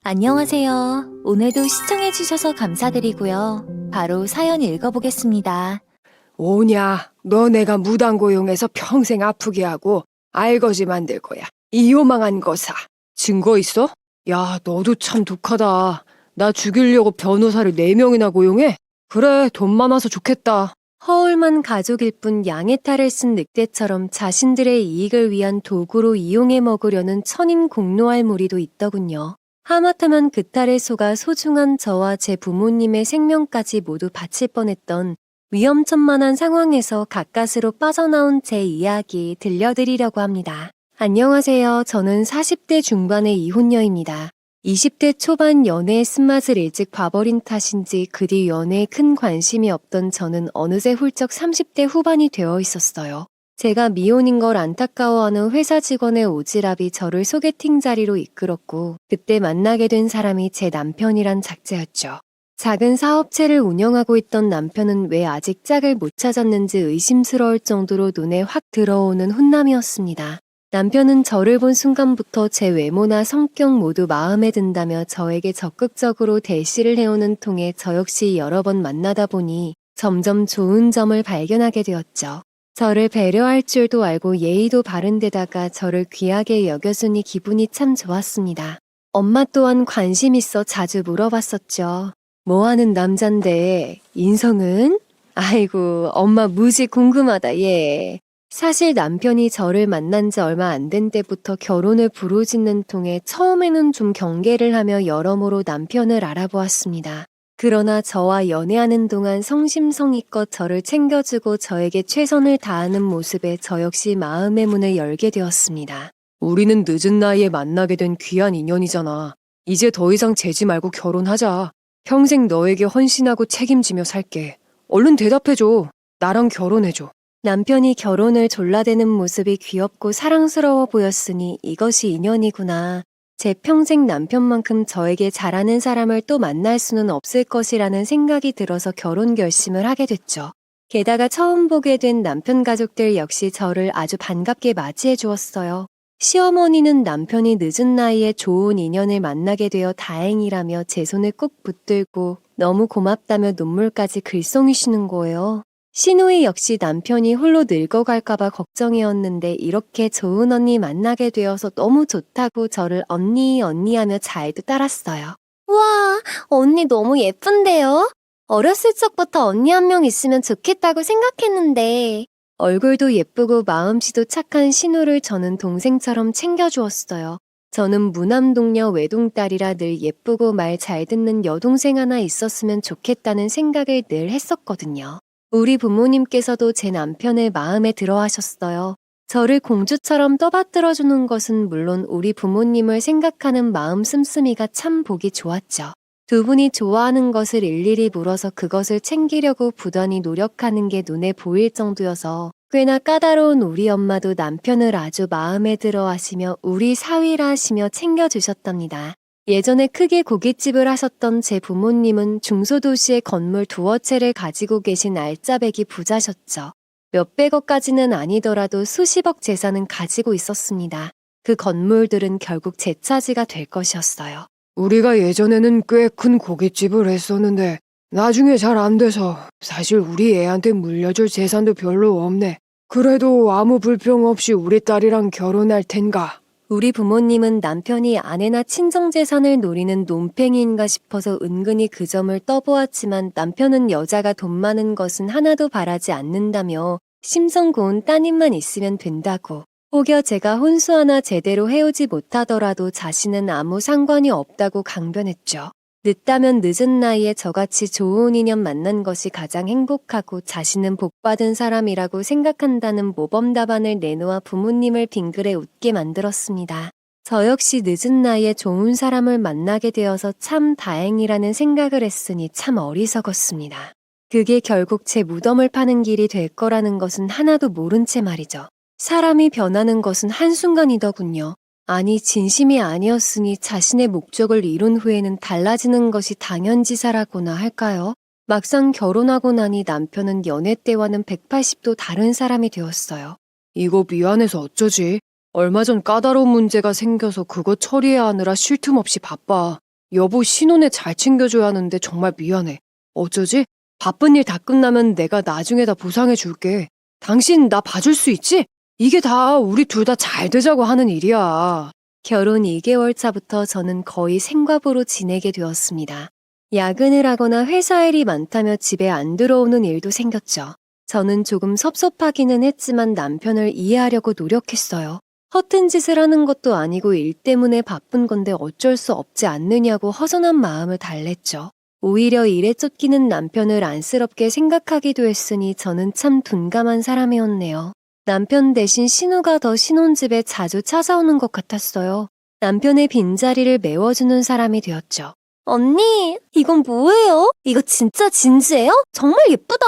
안녕하세요. 오늘도 시청해주셔서 감사드리고요. 바로 사연 읽어보겠습니다. 오냐, 너 내가 무단 고용해서 평생 아프게 하고 알거지 만들 거야. 이 요망한 거사. 증거 있어? 야, 너도 참 독하다. 나 죽이려고 변호사를 4명이나 고용해? 그래, 돈 많아서 좋겠다. 허울만 가족일 뿐 양의 탈을 쓴 늑대처럼 자신들의 이익을 위한 도구로 이용해 먹으려는 천인 공노할 무리도 있더군요. 하마터면 그 탈에 속아 소중한 저와 제 부모님의 생명까지 모두 바칠 뻔했던 위험천만한 상황에서 가까스로 빠져나온 제 이야기 들려드리려고 합니다. 안녕하세요. 저는 40대 중반의 이혼녀입니다. 20대 초반 연애의 쓴맛을 일찍 봐버린 탓인지 그 뒤 연애에 큰 관심이 없던 저는 어느새 훌쩍 30대 후반이 되어 있었어요. 제가 미혼인 걸 안타까워하는 회사 직원의 오지랖이 저를 소개팅 자리로 이끌었고 그때 만나게 된 사람이 제 남편이란 작자였죠. 작은 사업체를 운영하고 있던 남편은 왜 아직 짝을 못 찾았는지 의심스러울 정도로 눈에 확 들어오는 훈남이었습니다. 남편은 저를 본 순간부터 제 외모나 성격 모두 마음에 든다며 저에게 적극적으로 대시를 해오는 통에 저 역시 여러 번 만나다 보니 점점 좋은 점을 발견하게 되었죠. 저를 배려할 줄도 알고 예의도 바른 데다가 저를 귀하게 여겨주니 기분이 참 좋았습니다. 엄마 또한 관심 있어 자주 물어봤었죠. 뭐 하는 남잔데 인성은? 아이고 엄마 무지 궁금하다 얘. 사실 남편이 저를 만난 지 얼마 안 된 때부터 결혼을 부르짖는 통에 처음에는 좀 경계를 하며 여러모로 남편을 알아보았습니다. 그러나 저와 연애하는 동안 성심성의껏 저를 챙겨주고 저에게 최선을 다하는 모습에 저 역시 마음의 문을 열게 되었습니다. 우리는 늦은 나이에 만나게 된 귀한 인연이잖아. 이제 더 이상 재지 말고 결혼하자. 평생 너에게 헌신하고 책임지며 살게. 얼른 대답해줘. 나랑 결혼해줘. 남편이 결혼을 졸라대는 모습이 귀엽고 사랑스러워 보였으니 이것이 인연이구나. 제 평생 남편만큼 저에게 잘하는 사람을 또 만날 수는 없을 것이라는 생각이 들어서 결혼 결심을 하게 됐죠. 게다가 처음 보게 된 남편 가족들 역시 저를 아주 반갑게 맞이해 주었어요. 시어머니는 남편이 늦은 나이에 좋은 인연을 만나게 되어 다행이라며 제 손을 꼭 붙들고 너무 고맙다며 눈물까지 글썽이시는 거예요. 시누이 역시 남편이 홀로 늙어갈까봐 걱정이었는데 이렇게 좋은 언니 만나게 되어서 너무 좋다고 저를 언니 하며 잘도 따랐어요. 와, 언니 너무 예쁜데요? 어렸을 적부터 언니 한 명 있으면 좋겠다고 생각했는데. 얼굴도 예쁘고 마음씨도 착한 신우를 저는 동생처럼 챙겨주었어요. 저는 무남동녀 외동딸이라 늘 예쁘고 말 잘 듣는 여동생 하나 있었으면 좋겠다는 생각을 늘 했었거든요. 우리 부모님께서도 제 남편을 마음에 들어 하셨어요. 저를 공주처럼 떠받들어주는 것은 물론 우리 부모님을 생각하는 마음 씀씀이가 참 보기 좋았죠. 두 분이 좋아하는 것을 일일이 물어서 그것을 챙기려고 부단히 노력하는 게 눈에 보일 정도여서 꽤나 까다로운 우리 엄마도 남편을 아주 마음에 들어 하시며 우리 사위라 하시며 챙겨주셨답니다. 예전에 크게 고깃집을 하셨던 제 부모님은 중소도시의 건물 두어 채를 가지고 계신 알짜배기 부자셨죠. 몇백억까지는 아니더라도 수십억 재산은 가지고 있었습니다. 그 건물들은 결국 제 차지가 될 것이었어요. 우리가 예전에는 꽤 큰 고깃집을 했었는데 나중에 잘 안 돼서 사실 우리 애한테 물려줄 재산도 별로 없네. 그래도 아무 불평 없이 우리 딸이랑 결혼할 텐가. 우리 부모님은 남편이 아내나 친정재산을 노리는 논팽이인가 싶어서 은근히 그 점을 떠보았지만 남편은 여자가 돈 많은 것은 하나도 바라지 않는다며 심성 고운 따님만 있으면 된다고. 혹여 제가 혼수 하나 제대로 해오지 못하더라도 자신은 아무 상관이 없다고 강변했죠. 늦다면 늦은 나이에 저같이 좋은 인연 만난 것이 가장 행복하고 자신은 복받은 사람이라고 생각한다는 모범 답안을 내놓아 부모님을 빙그레 웃게 만들었습니다. 저 역시 늦은 나이에 좋은 사람을 만나게 되어서 참 다행이라는 생각을 했으니 참 어리석었습니다. 그게 결국 제 무덤을 파는 길이 될 거라는 것은 하나도 모른 채 말이죠. 사람이 변하는 것은 한순간이더군요. 아니 진심이 아니었으니 자신의 목적을 이룬 후에는 달라지는 것이 당연지사라고나 할까요? 막상 결혼하고 나니 남편은 연애 때와는 180도 다른 사람이 되었어요. 이거 미안해서 어쩌지? 얼마 전 까다로운 문제가 생겨서 그거 처리해야 하느라 쉴 틈 없이 바빠. 여보 신혼에 잘 챙겨줘야 하는데 정말 미안해. 어쩌지? 바쁜 일 다 끝나면 내가 나중에 다 보상해 줄게. 당신 나 봐줄 수 있지? 이게 다 우리 둘 다 잘 되자고 하는 일이야. 결혼 2개월 차부터 저는 거의 생과부로 지내게 되었습니다. 야근을 하거나 회사 일이 많다며 집에 안 들어오는 일도 생겼죠. 저는 조금 섭섭하기는 했지만 남편을 이해하려고 노력했어요. 허튼 짓을 하는 것도 아니고 일 때문에 바쁜 건데 어쩔 수 없지 않느냐고 허전한 마음을 달랬죠. 오히려 일에 쫓기는 남편을 안쓰럽게 생각하기도 했으니 저는 참 둔감한 사람이었네요. 남편 대신 신우가 더 신혼집에 자주 찾아오는 것 같았어요. 남편의 빈자리를 메워주는 사람이 되었죠. 언니, 이건 뭐예요? 이거 진짜 진주예요? 정말 예쁘다.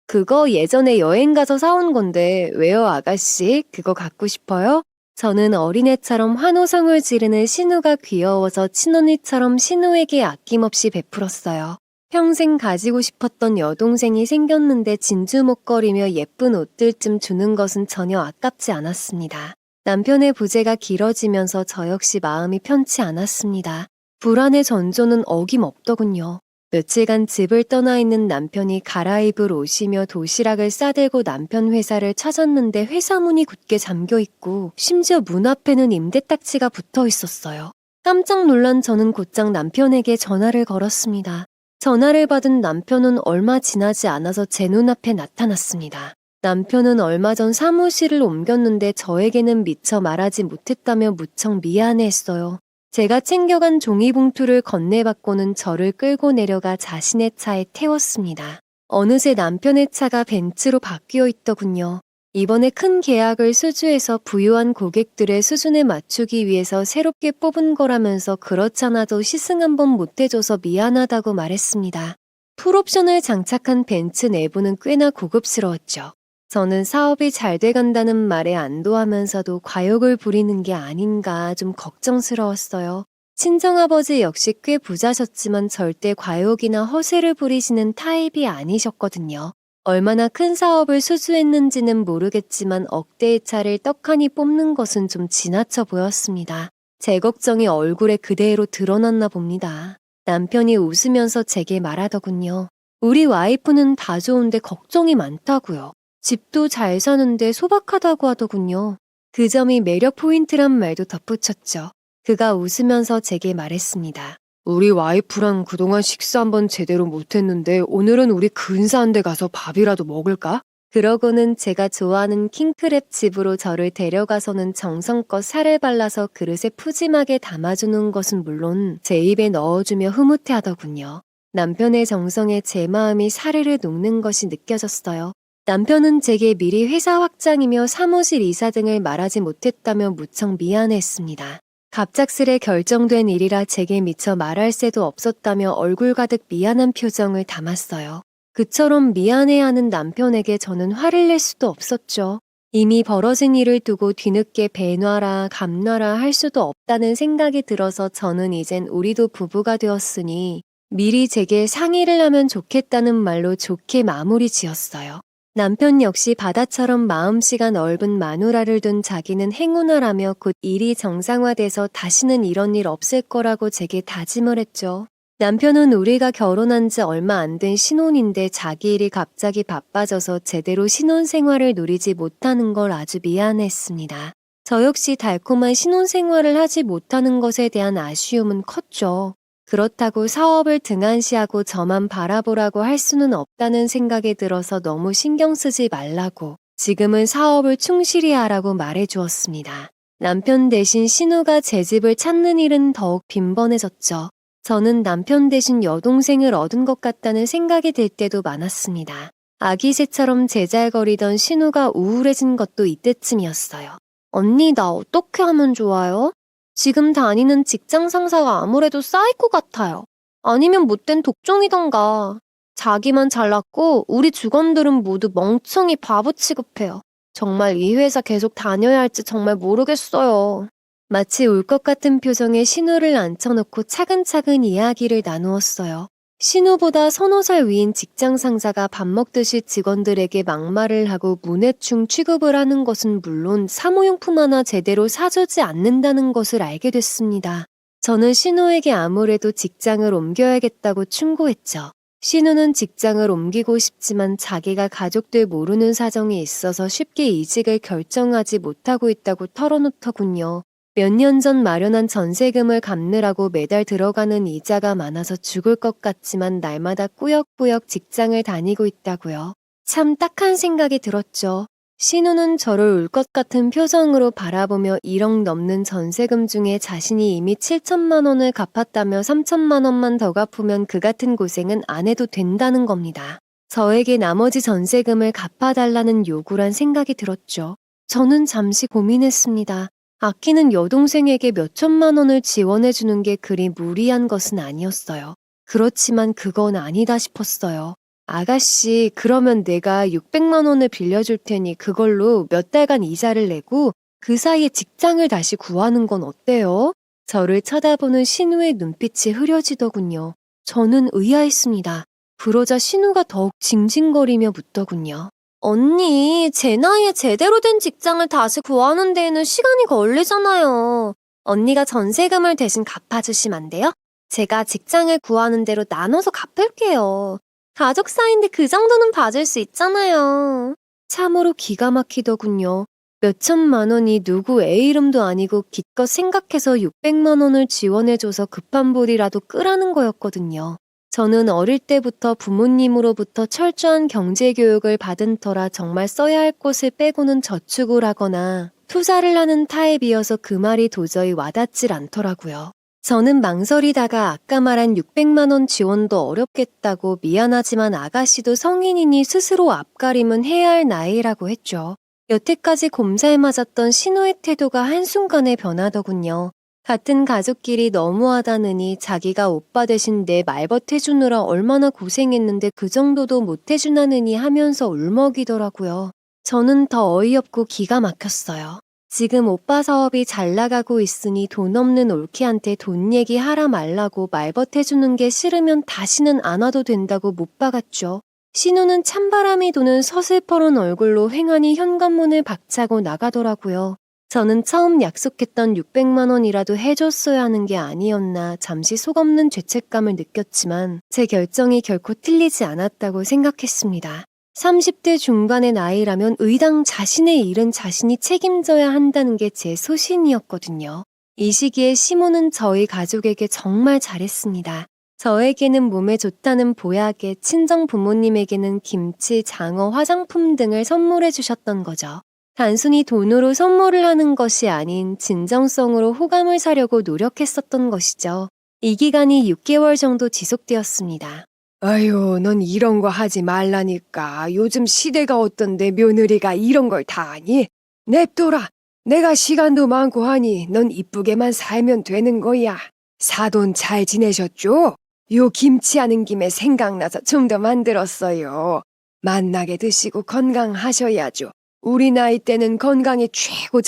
그거 예전에 여행 가서 사온 건데 왜요 아가씨? 그거 갖고 싶어요? 저는 어린애처럼 환호성을 지르는 신우가 귀여워서 친언니처럼 신우에게 아낌없이 베풀었어요. 평생 가지고 싶었던 여동생이 생겼는데 진주목걸이며 예쁜 옷들쯤 주는 것은 전혀 아깝지 않았습니다. 남편의 부재가 길어지면서 저 역시 마음이 편치 않았습니다. 불안의 전조는 어김없더군요. 며칠간 집을 떠나 있는 남편이 갈아입을 옷이며 도시락을 싸들고 남편 회사를 찾았는데 회사 문이 굳게 잠겨 있고 심지어 문 앞에는 임대딱지가 붙어 있었어요. 깜짝 놀란 저는 곧장 남편에게 전화를 걸었습니다. 전화를 받은 남편은 얼마 지나지 않아서 제 눈앞에 나타났습니다. 남편은 얼마 전 사무실을 옮겼는데 저에게는 미처 말하지 못했다며 무척 미안해했어요. 제가 챙겨간 종이봉투를 건네받고는 저를 끌고 내려가 자신의 차에 태웠습니다. 어느새 남편의 차가 벤츠로 바뀌어 있더군요. 이번에 큰 계약을 수주해서 부유한 고객들의 수준에 맞추기 위해서 새롭게 뽑은 거라면서 그렇잖아도 시승 한번 못해줘서 미안하다고 말했습니다. 풀옵션을 장착한 벤츠 내부는 꽤나 고급스러웠죠. 저는 사업이 잘 돼간다는 말에 안도하면서도 과욕을 부리는 게 아닌가 좀 걱정스러웠어요. 친정아버지 역시 꽤 부자셨지만 절대 과욕이나 허세를 부리시는 타입이 아니셨거든요. 얼마나 큰 사업을 수주했는지는 모르겠지만 억대의 차를 떡하니 뽑는 것은 좀 지나쳐 보였습니다. 제 걱정이 얼굴에 그대로 드러났나 봅니다. 남편이 웃으면서 제게 말하더군요. 우리 와이프는 다 좋은데 걱정이 많다고요. 집도 잘 사는데 소박하다고 하더군요. 그 점이 매력 포인트란 말도 덧붙였죠. 그가 웃으면서 제게 말했습니다. 우리 와이프랑 그동안 식사 한번 제대로 못했는데 오늘은 우리 근사한 데 가서 밥이라도 먹을까? 그러고는 제가 좋아하는 킹크랩 집으로 저를 데려가서는 정성껏 살을 발라서 그릇에 푸짐하게 담아주는 것은 물론 제 입에 넣어주며 흐뭇해하더군요. 남편의 정성에 제 마음이 사르르 녹는 것이 느껴졌어요. 남편은 제게 미리 회사 확장이며 사무실 이사 등을 말하지 못했다며 무척 미안해했습니다. 갑작스레 결정된 일이라 제게 미처 말할 새도 없었다며 얼굴 가득 미안한 표정을 담았어요. 그처럼 미안해하는 남편에게 저는 화를 낼 수도 없었죠. 이미 벌어진 일을 두고 뒤늦게 배놔라 감놔라 할 수도 없다는 생각이 들어서 저는 이젠 우리도 부부가 되었으니 미리 제게 상의를 하면 좋겠다는 말로 좋게 마무리 지었어요. 남편 역시 바다처럼 마음씨가 넓은 마누라를 둔 자기는 행운아라며 곧 일이 정상화돼서 다시는 이런 일 없을 거라고 제게 다짐을 했죠. 남편은 우리가 결혼한 지 얼마 안 된 신혼인데 자기 일이 갑자기 바빠져서 제대로 신혼생활을 누리지 못하는 걸 아주 미안했습니다. 저 역시 달콤한 신혼생활을 하지 못하는 것에 대한 아쉬움은 컸죠. 그렇다고 사업을 등한시하고 저만 바라보라고 할 수는 없다는 생각이 들어서 너무 신경 쓰지 말라고 지금은 사업을 충실히 하라고 말해주었습니다. 남편 대신 신우가 제 집을 찾는 일은 더욱 빈번해졌죠. 저는 남편 대신 여동생을 얻은 것 같다는 생각이 들 때도 많았습니다. 아기 새처럼 제잘거리던 신우가 우울해진 것도 이때쯤이었어요. 언니, 나 어떻게 하면 좋아요? 지금 다니는 직장 상사가 아무래도 사이코 같아요. 아니면 못된 독종이던가. 자기만 잘났고 우리 직원들은 모두 멍청이 바보 취급해요. 정말 이 회사 계속 다녀야 할지 정말 모르겠어요. 마치 울 것 같은 표정에 신우를 앉혀놓고 차근차근 이야기를 나누었어요. 신우보다 서너 살 위인 직장 상사가 밥 먹듯이 직원들에게 막말을 하고 문해충 취급을 하는 것은 물론 사무용품 하나 제대로 사주지 않는다는 것을 알게 됐습니다. 저는 신우에게 아무래도 직장을 옮겨야겠다고 충고했죠. 신우는 직장을 옮기고 싶지만 자기가 가족들 모르는 사정이 있어서 쉽게 이직을 결정하지 못하고 있다고 털어놓더군요. 몇 년 전 마련한 전세금을 갚느라고 매달 들어가는 이자가 많아서 죽을 것 같지만 날마다 꾸역꾸역 직장을 다니고 있다고요. 참 딱한 생각이 들었죠. 신우는 저를 울 것 같은 표정으로 바라보며 1억 넘는 전세금 중에 자신이 이미 7천만 원을 갚았다며 3천만 원만 더 갚으면 그 같은 고생은 안 해도 된다는 겁니다. 저에게 나머지 전세금을 갚아달라는 요구란 생각이 들었죠. 저는 잠시 고민했습니다. 아끼는 여동생에게 몇 천만 원을 지원해주는 게 그리 무리한 것은 아니었어요. 그렇지만 그건 아니다 싶었어요. 아가씨, 그러면 내가 600만 원을 빌려줄 테니 그걸로 몇 달간 이자를 내고 그 사이에 직장을 다시 구하는 건 어때요? 저를 쳐다보는 신우의 눈빛이 흐려지더군요. 저는 의아했습니다. 그러자 신우가 더욱 징징거리며 묻더군요. 언니, 제 나이에 제대로 된 직장을 다시 구하는 데에는 시간이 걸리잖아요. 언니가 전세금을 대신 갚아주시면 안 돼요? 제가 직장을 구하는 대로 나눠서 갚을게요. 가족 사이인데 그 정도는 봐줄 수 있잖아요. 참으로 기가 막히더군요. 몇 천만 원이 누구 애 이름도 아니고 기껏 생각해서 600만 원을 지원해줘서 급한 불이라도 끄라는 거였거든요. 저는 어릴 때부터 부모님으로부터 철저한 경제교육을 받은 터라 정말 써야 할 곳을 빼고는 저축을 하거나 투자를 하는 타입이어서 그 말이 도저히 와닿질 않더라고요. 저는 망설이다가 아까 말한 600만 원 지원도 어렵겠다고 미안하지만 아가씨도 성인이니 스스로 앞가림은 해야 할 나이라고 했죠. 여태까지 곰살 맞았던 신우의 태도가 한순간에 변하더군요. 같은 가족끼리 너무하다느니 자기가 오빠 대신 내 말벗 해주느라 얼마나 고생했는데 그 정도도 못 해주나느니 하면서 울먹이더라고요. 저는 더 어이없고 기가 막혔어요. 지금 오빠 사업이 잘 나가고 있으니 돈 없는 올케한테 돈 얘기하라 말라고 말벗 해주는 게 싫으면 다시는 안 와도 된다고 못 박았죠. 신우는 찬바람이 도는 서슬퍼런 얼굴로 횡하니 현관문을 박차고 나가더라고요. 저는 처음 약속했던 600만 원이라도 해줬어야 하는 게 아니었나 잠시 속없는 죄책감을 느꼈지만 제 결정이 결코 틀리지 않았다고 생각했습니다. 30대 중반의 나이라면 의당 자신의 일은 자신이 책임져야 한다는 게 제 소신이었거든요. 이 시기에 시모는 저희 가족에게 정말 잘했습니다. 저에게는 몸에 좋다는 보약에 친정 부모님에게는 김치, 장어, 화장품 등을 선물해 주셨던 거죠. 단순히 돈으로 선물을 하는 것이 아닌 진정성으로 호감을 사려고 노력했었던 것이죠. 이 기간이 6개월 정도 지속되었습니다. 아유, 넌 이런 거 하지 말라니까. 요즘 시대가 어떤데 며느리가 이런 걸 다 하니? 냅둬라. 내가 시간도 많고 하니 넌 이쁘게만 살면 되는 거야. 사돈 잘 지내셨죠? 요 김치하는 김에 생각나서 좀 더 만들었어요. 맛나게 드시고 건강하셔야죠. 우리 나이 때는 건강이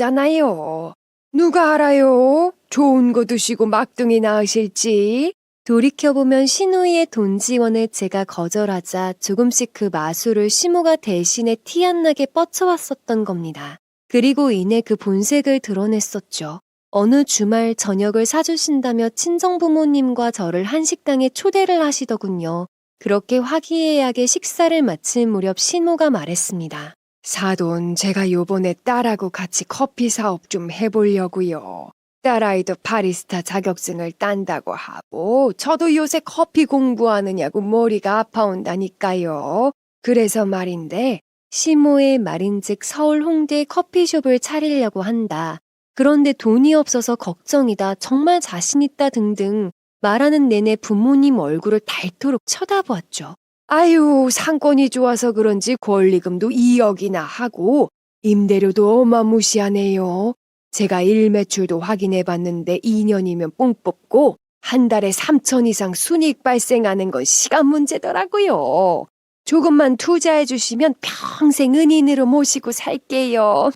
최고잖아요. 누가 알아요? 좋은 거 드시고 막둥이 낳으실지? 돌이켜보면 신우이의 돈 지원을 제가 거절하자 조금씩 그 마술을 시모가 대신에 티 안 나게 뻗쳐왔었던 겁니다. 그리고 이내 그 본색을 드러냈었죠. 어느 주말 저녁을 사주신다며 친정부모님과 저를 한식당에 초대를 하시더군요. 그렇게 화기애애하게 식사를 마칠 무렵 시모가 말했습니다. 사돈, 제가 요번에 딸하고 같이 커피 사업 좀 해보려고요. 딸아이도 바리스타 자격증을 딴다고 하고 저도 요새 커피 공부하느냐고 머리가 아파온다니까요. 그래서 말인데 시모의 말인즉 서울 홍대에 커피숍을 차리려고 한다. 그런데 돈이 없어서 걱정이다. 정말 자신 있다 등등 말하는 내내 부모님 얼굴을 닳도록 쳐다보았죠. 아유, 상권이 좋아서 그런지 권리금도 2억이나 하고 임대료도 어마무시하네요. 제가 일매출도 확인해봤는데 2년이면 뽕 뽑고 한 달에 3천 이상 순이익 발생하는 건 시간 문제더라고요. 조금만 투자해주시면 평생 은인으로 모시고 살게요.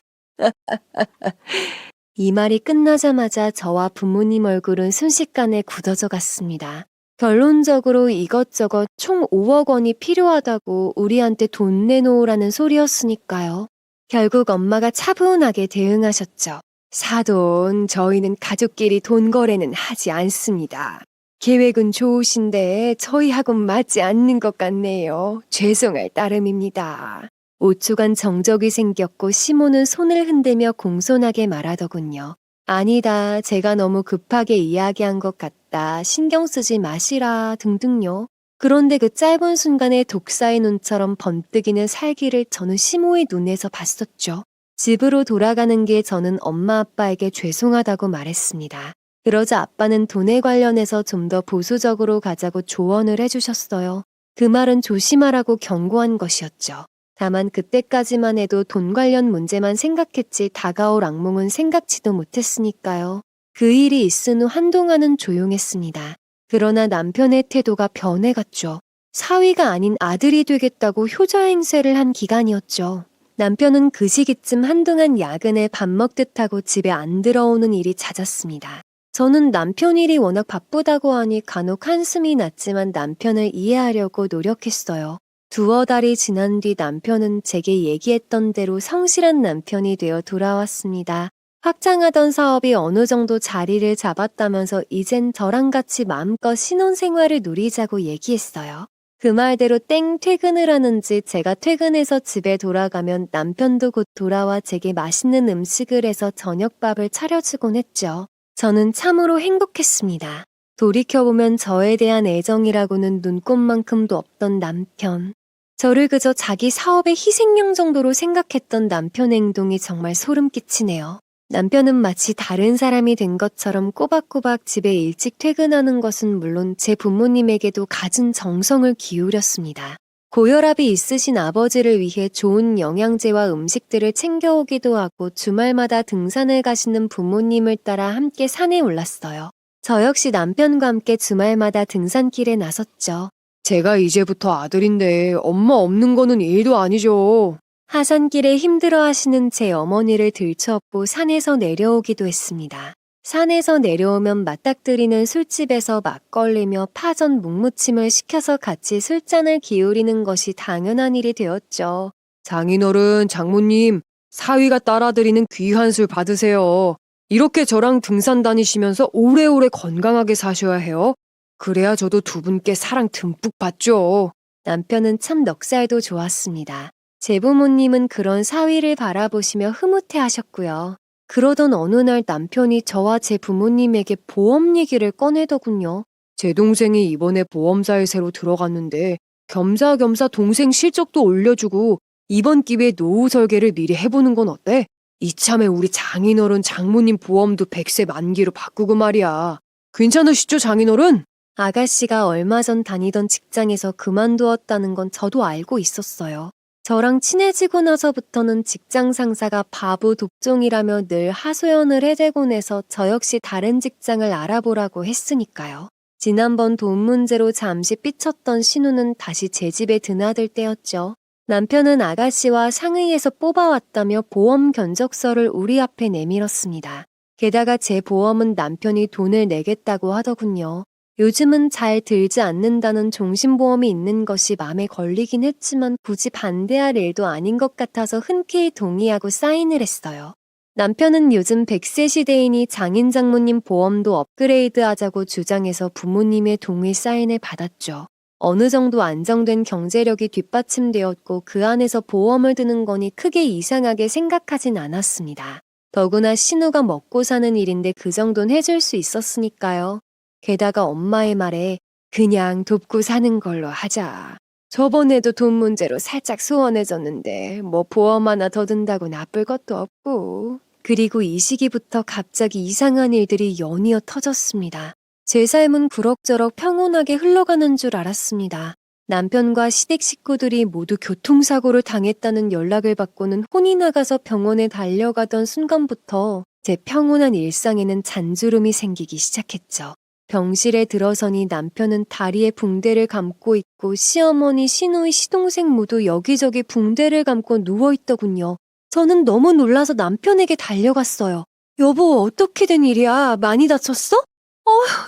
이 말이 끝나자마자 저와 부모님 얼굴은 순식간에 굳어져 갔습니다. 결론적으로 이것저것 총 5억 원이 필요하다고 우리한테 돈 내놓으라는 소리였으니까요. 결국 엄마가 차분하게 대응하셨죠. 사돈, 저희는 가족끼리 돈 거래는 하지 않습니다. 계획은 좋으신데 저희하고는 맞지 않는 것 같네요. 죄송할 따름입니다. 5초간 정적이 생겼고 시모는 손을 흔들며 공손하게 말하더군요. 아니다, 제가 너무 급하게 이야기한 것 같다, 신경 쓰지 마시라 등등요. 그런데 그 짧은 순간에 독사의 눈처럼 번뜩이는 살기를 저는 시모의 눈에서 봤었죠. 집으로 돌아가는 길 저는 엄마 아빠에게 죄송하다고 말했습니다. 그러자 아빠는 돈에 관련해서 좀 더 보수적으로 가자고 조언을 해주셨어요. 그 말은 조심하라고 경고한 것이었죠. 다만 그때까지만 해도 돈 관련 문제만 생각했지 다가올 악몽은 생각지도 못했으니까요. 그 일이 있은 후 한동안은 조용했습니다. 그러나 남편의 태도가 변해갔죠. 사위가 아닌 아들이 되겠다고 효자 행세를 한 기간이었죠. 남편은 그 시기쯤 한동안 야근에 밥 먹듯 하고 집에 안 들어오는 일이 잦았습니다. 저는 남편 일이 워낙 바쁘다고 하니 간혹 한숨이 났지만 남편을 이해하려고 노력했어요. 두어 달이 지난 뒤 남편은 제게 얘기했던 대로 성실한 남편이 되어 돌아왔습니다. 확장하던 사업이 어느 정도 자리를 잡았다면서 이젠 저랑 같이 마음껏 신혼생활을 누리자고 얘기했어요. 그 말대로 땡 퇴근을 하는지 제가 퇴근해서 집에 돌아가면 남편도 곧 돌아와 제게 맛있는 음식을 해서 저녁밥을 차려주곤 했죠. 저는 참으로 행복했습니다. 돌이켜보면 저에 대한 애정이라고는 눈꼽만큼도 없던 남편. 저를 그저 자기 사업의 희생양 정도로 생각했던 남편 행동이 정말 소름 끼치네요. 남편은 마치 다른 사람이 된 것처럼 꼬박꼬박 집에 일찍 퇴근하는 것은 물론 제 부모님에게도 갖은 정성을 기울였습니다. 고혈압이 있으신 아버지를 위해 좋은 영양제와 음식들을 챙겨오기도 하고 주말마다 등산을 가시는 부모님을 따라 함께 산에 올랐어요. 저 역시 남편과 함께 주말마다 등산길에 나섰죠. 제가 이제부터 아들인데 엄마 없는 거는 일도 아니죠. 하산길에 힘들어하시는 제 어머니를 들쳐업고 산에서 내려오기도 했습니다. 산에서 내려오면 맞닥뜨리는 술집에서 막걸리며 파전 묵무침을 시켜서 같이 술잔을 기울이는 것이 당연한 일이 되었죠. 장인어른, 장모님, 사위가 딸아드리는 귀한 술 받으세요. 이렇게 저랑 등산 다니시면서 오래오래 건강하게 사셔야 해요. 그래야 저도 두 분께 사랑 듬뿍 받죠. 남편은 참 넉살도 좋았습니다. 제 부모님은 그런 사위를 바라보시며 흐뭇해하셨고요. 그러던 어느 날 남편이 저와 제 부모님에게 보험 얘기를 꺼내더군요. 제 동생이 이번에 보험사에 새로 들어갔는데 겸사겸사 동생 실적도 올려주고 이번 기회에 노후 설계를 미리 해보는 건 어때? 이참에 우리 장인어른 장모님 보험도 100세 만기로 바꾸고 말이야. 괜찮으시죠, 장인어른? 아가씨가 얼마 전 다니던 직장에서 그만두었다는 건 저도 알고 있었어요. 저랑 친해지고 나서부터는 직장 상사가 바보 독종이라며 늘 하소연을 해대곤 해서 저 역시 다른 직장을 알아보라고 했으니까요. 지난번 돈 문제로 잠시 삐쳤던 신우는 다시 제 집에 드나들 때였죠. 남편은 아가씨와 상의해서 뽑아왔다며 보험 견적서를 우리 앞에 내밀었습니다. 게다가 제 보험은 남편이 돈을 내겠다고 하더군요. 요즘은 잘 들지 않는다는 종신보험이 있는 것이 맘에 걸리긴 했지만 굳이 반대할 일도 아닌 것 같아서 흔쾌히 동의하고 사인을 했어요. 남편은 요즘 100세 시대이니 장인 장모님 보험도 업그레이드하자고 주장해서 부모님의 동의 사인을 받았죠. 어느 정도 안정된 경제력이 뒷받침되었고 그 안에서 보험을 드는 거니 크게 이상하게 생각하진 않았습니다. 더구나 신우가 먹고 사는 일인데 그 정도는 해줄 수 있었으니까요. 게다가 엄마의 말에 그냥 돕고 사는 걸로 하자. 저번에도 돈 문제로 살짝 소원해졌는데 뭐 보험 하나 더 든다고 나쁠 것도 없고. 그리고 이 시기부터 갑자기 이상한 일들이 연이어 터졌습니다. 제 삶은 그럭저럭 평온하게 흘러가는 줄 알았습니다. 남편과 시댁 식구들이 모두 교통사고를 당했다는 연락을 받고는 혼이 나가서 병원에 달려가던 순간부터 제 평온한 일상에는 잔주름이 생기기 시작했죠. 병실에 들어서니 남편은 다리에 붕대를 감고 있고 시어머니, 시누이, 시동생 모두 여기저기 붕대를 감고 누워있더군요. 저는 너무 놀라서 남편에게 달려갔어요. 여보, 어떻게 된 일이야? 많이 다쳤어?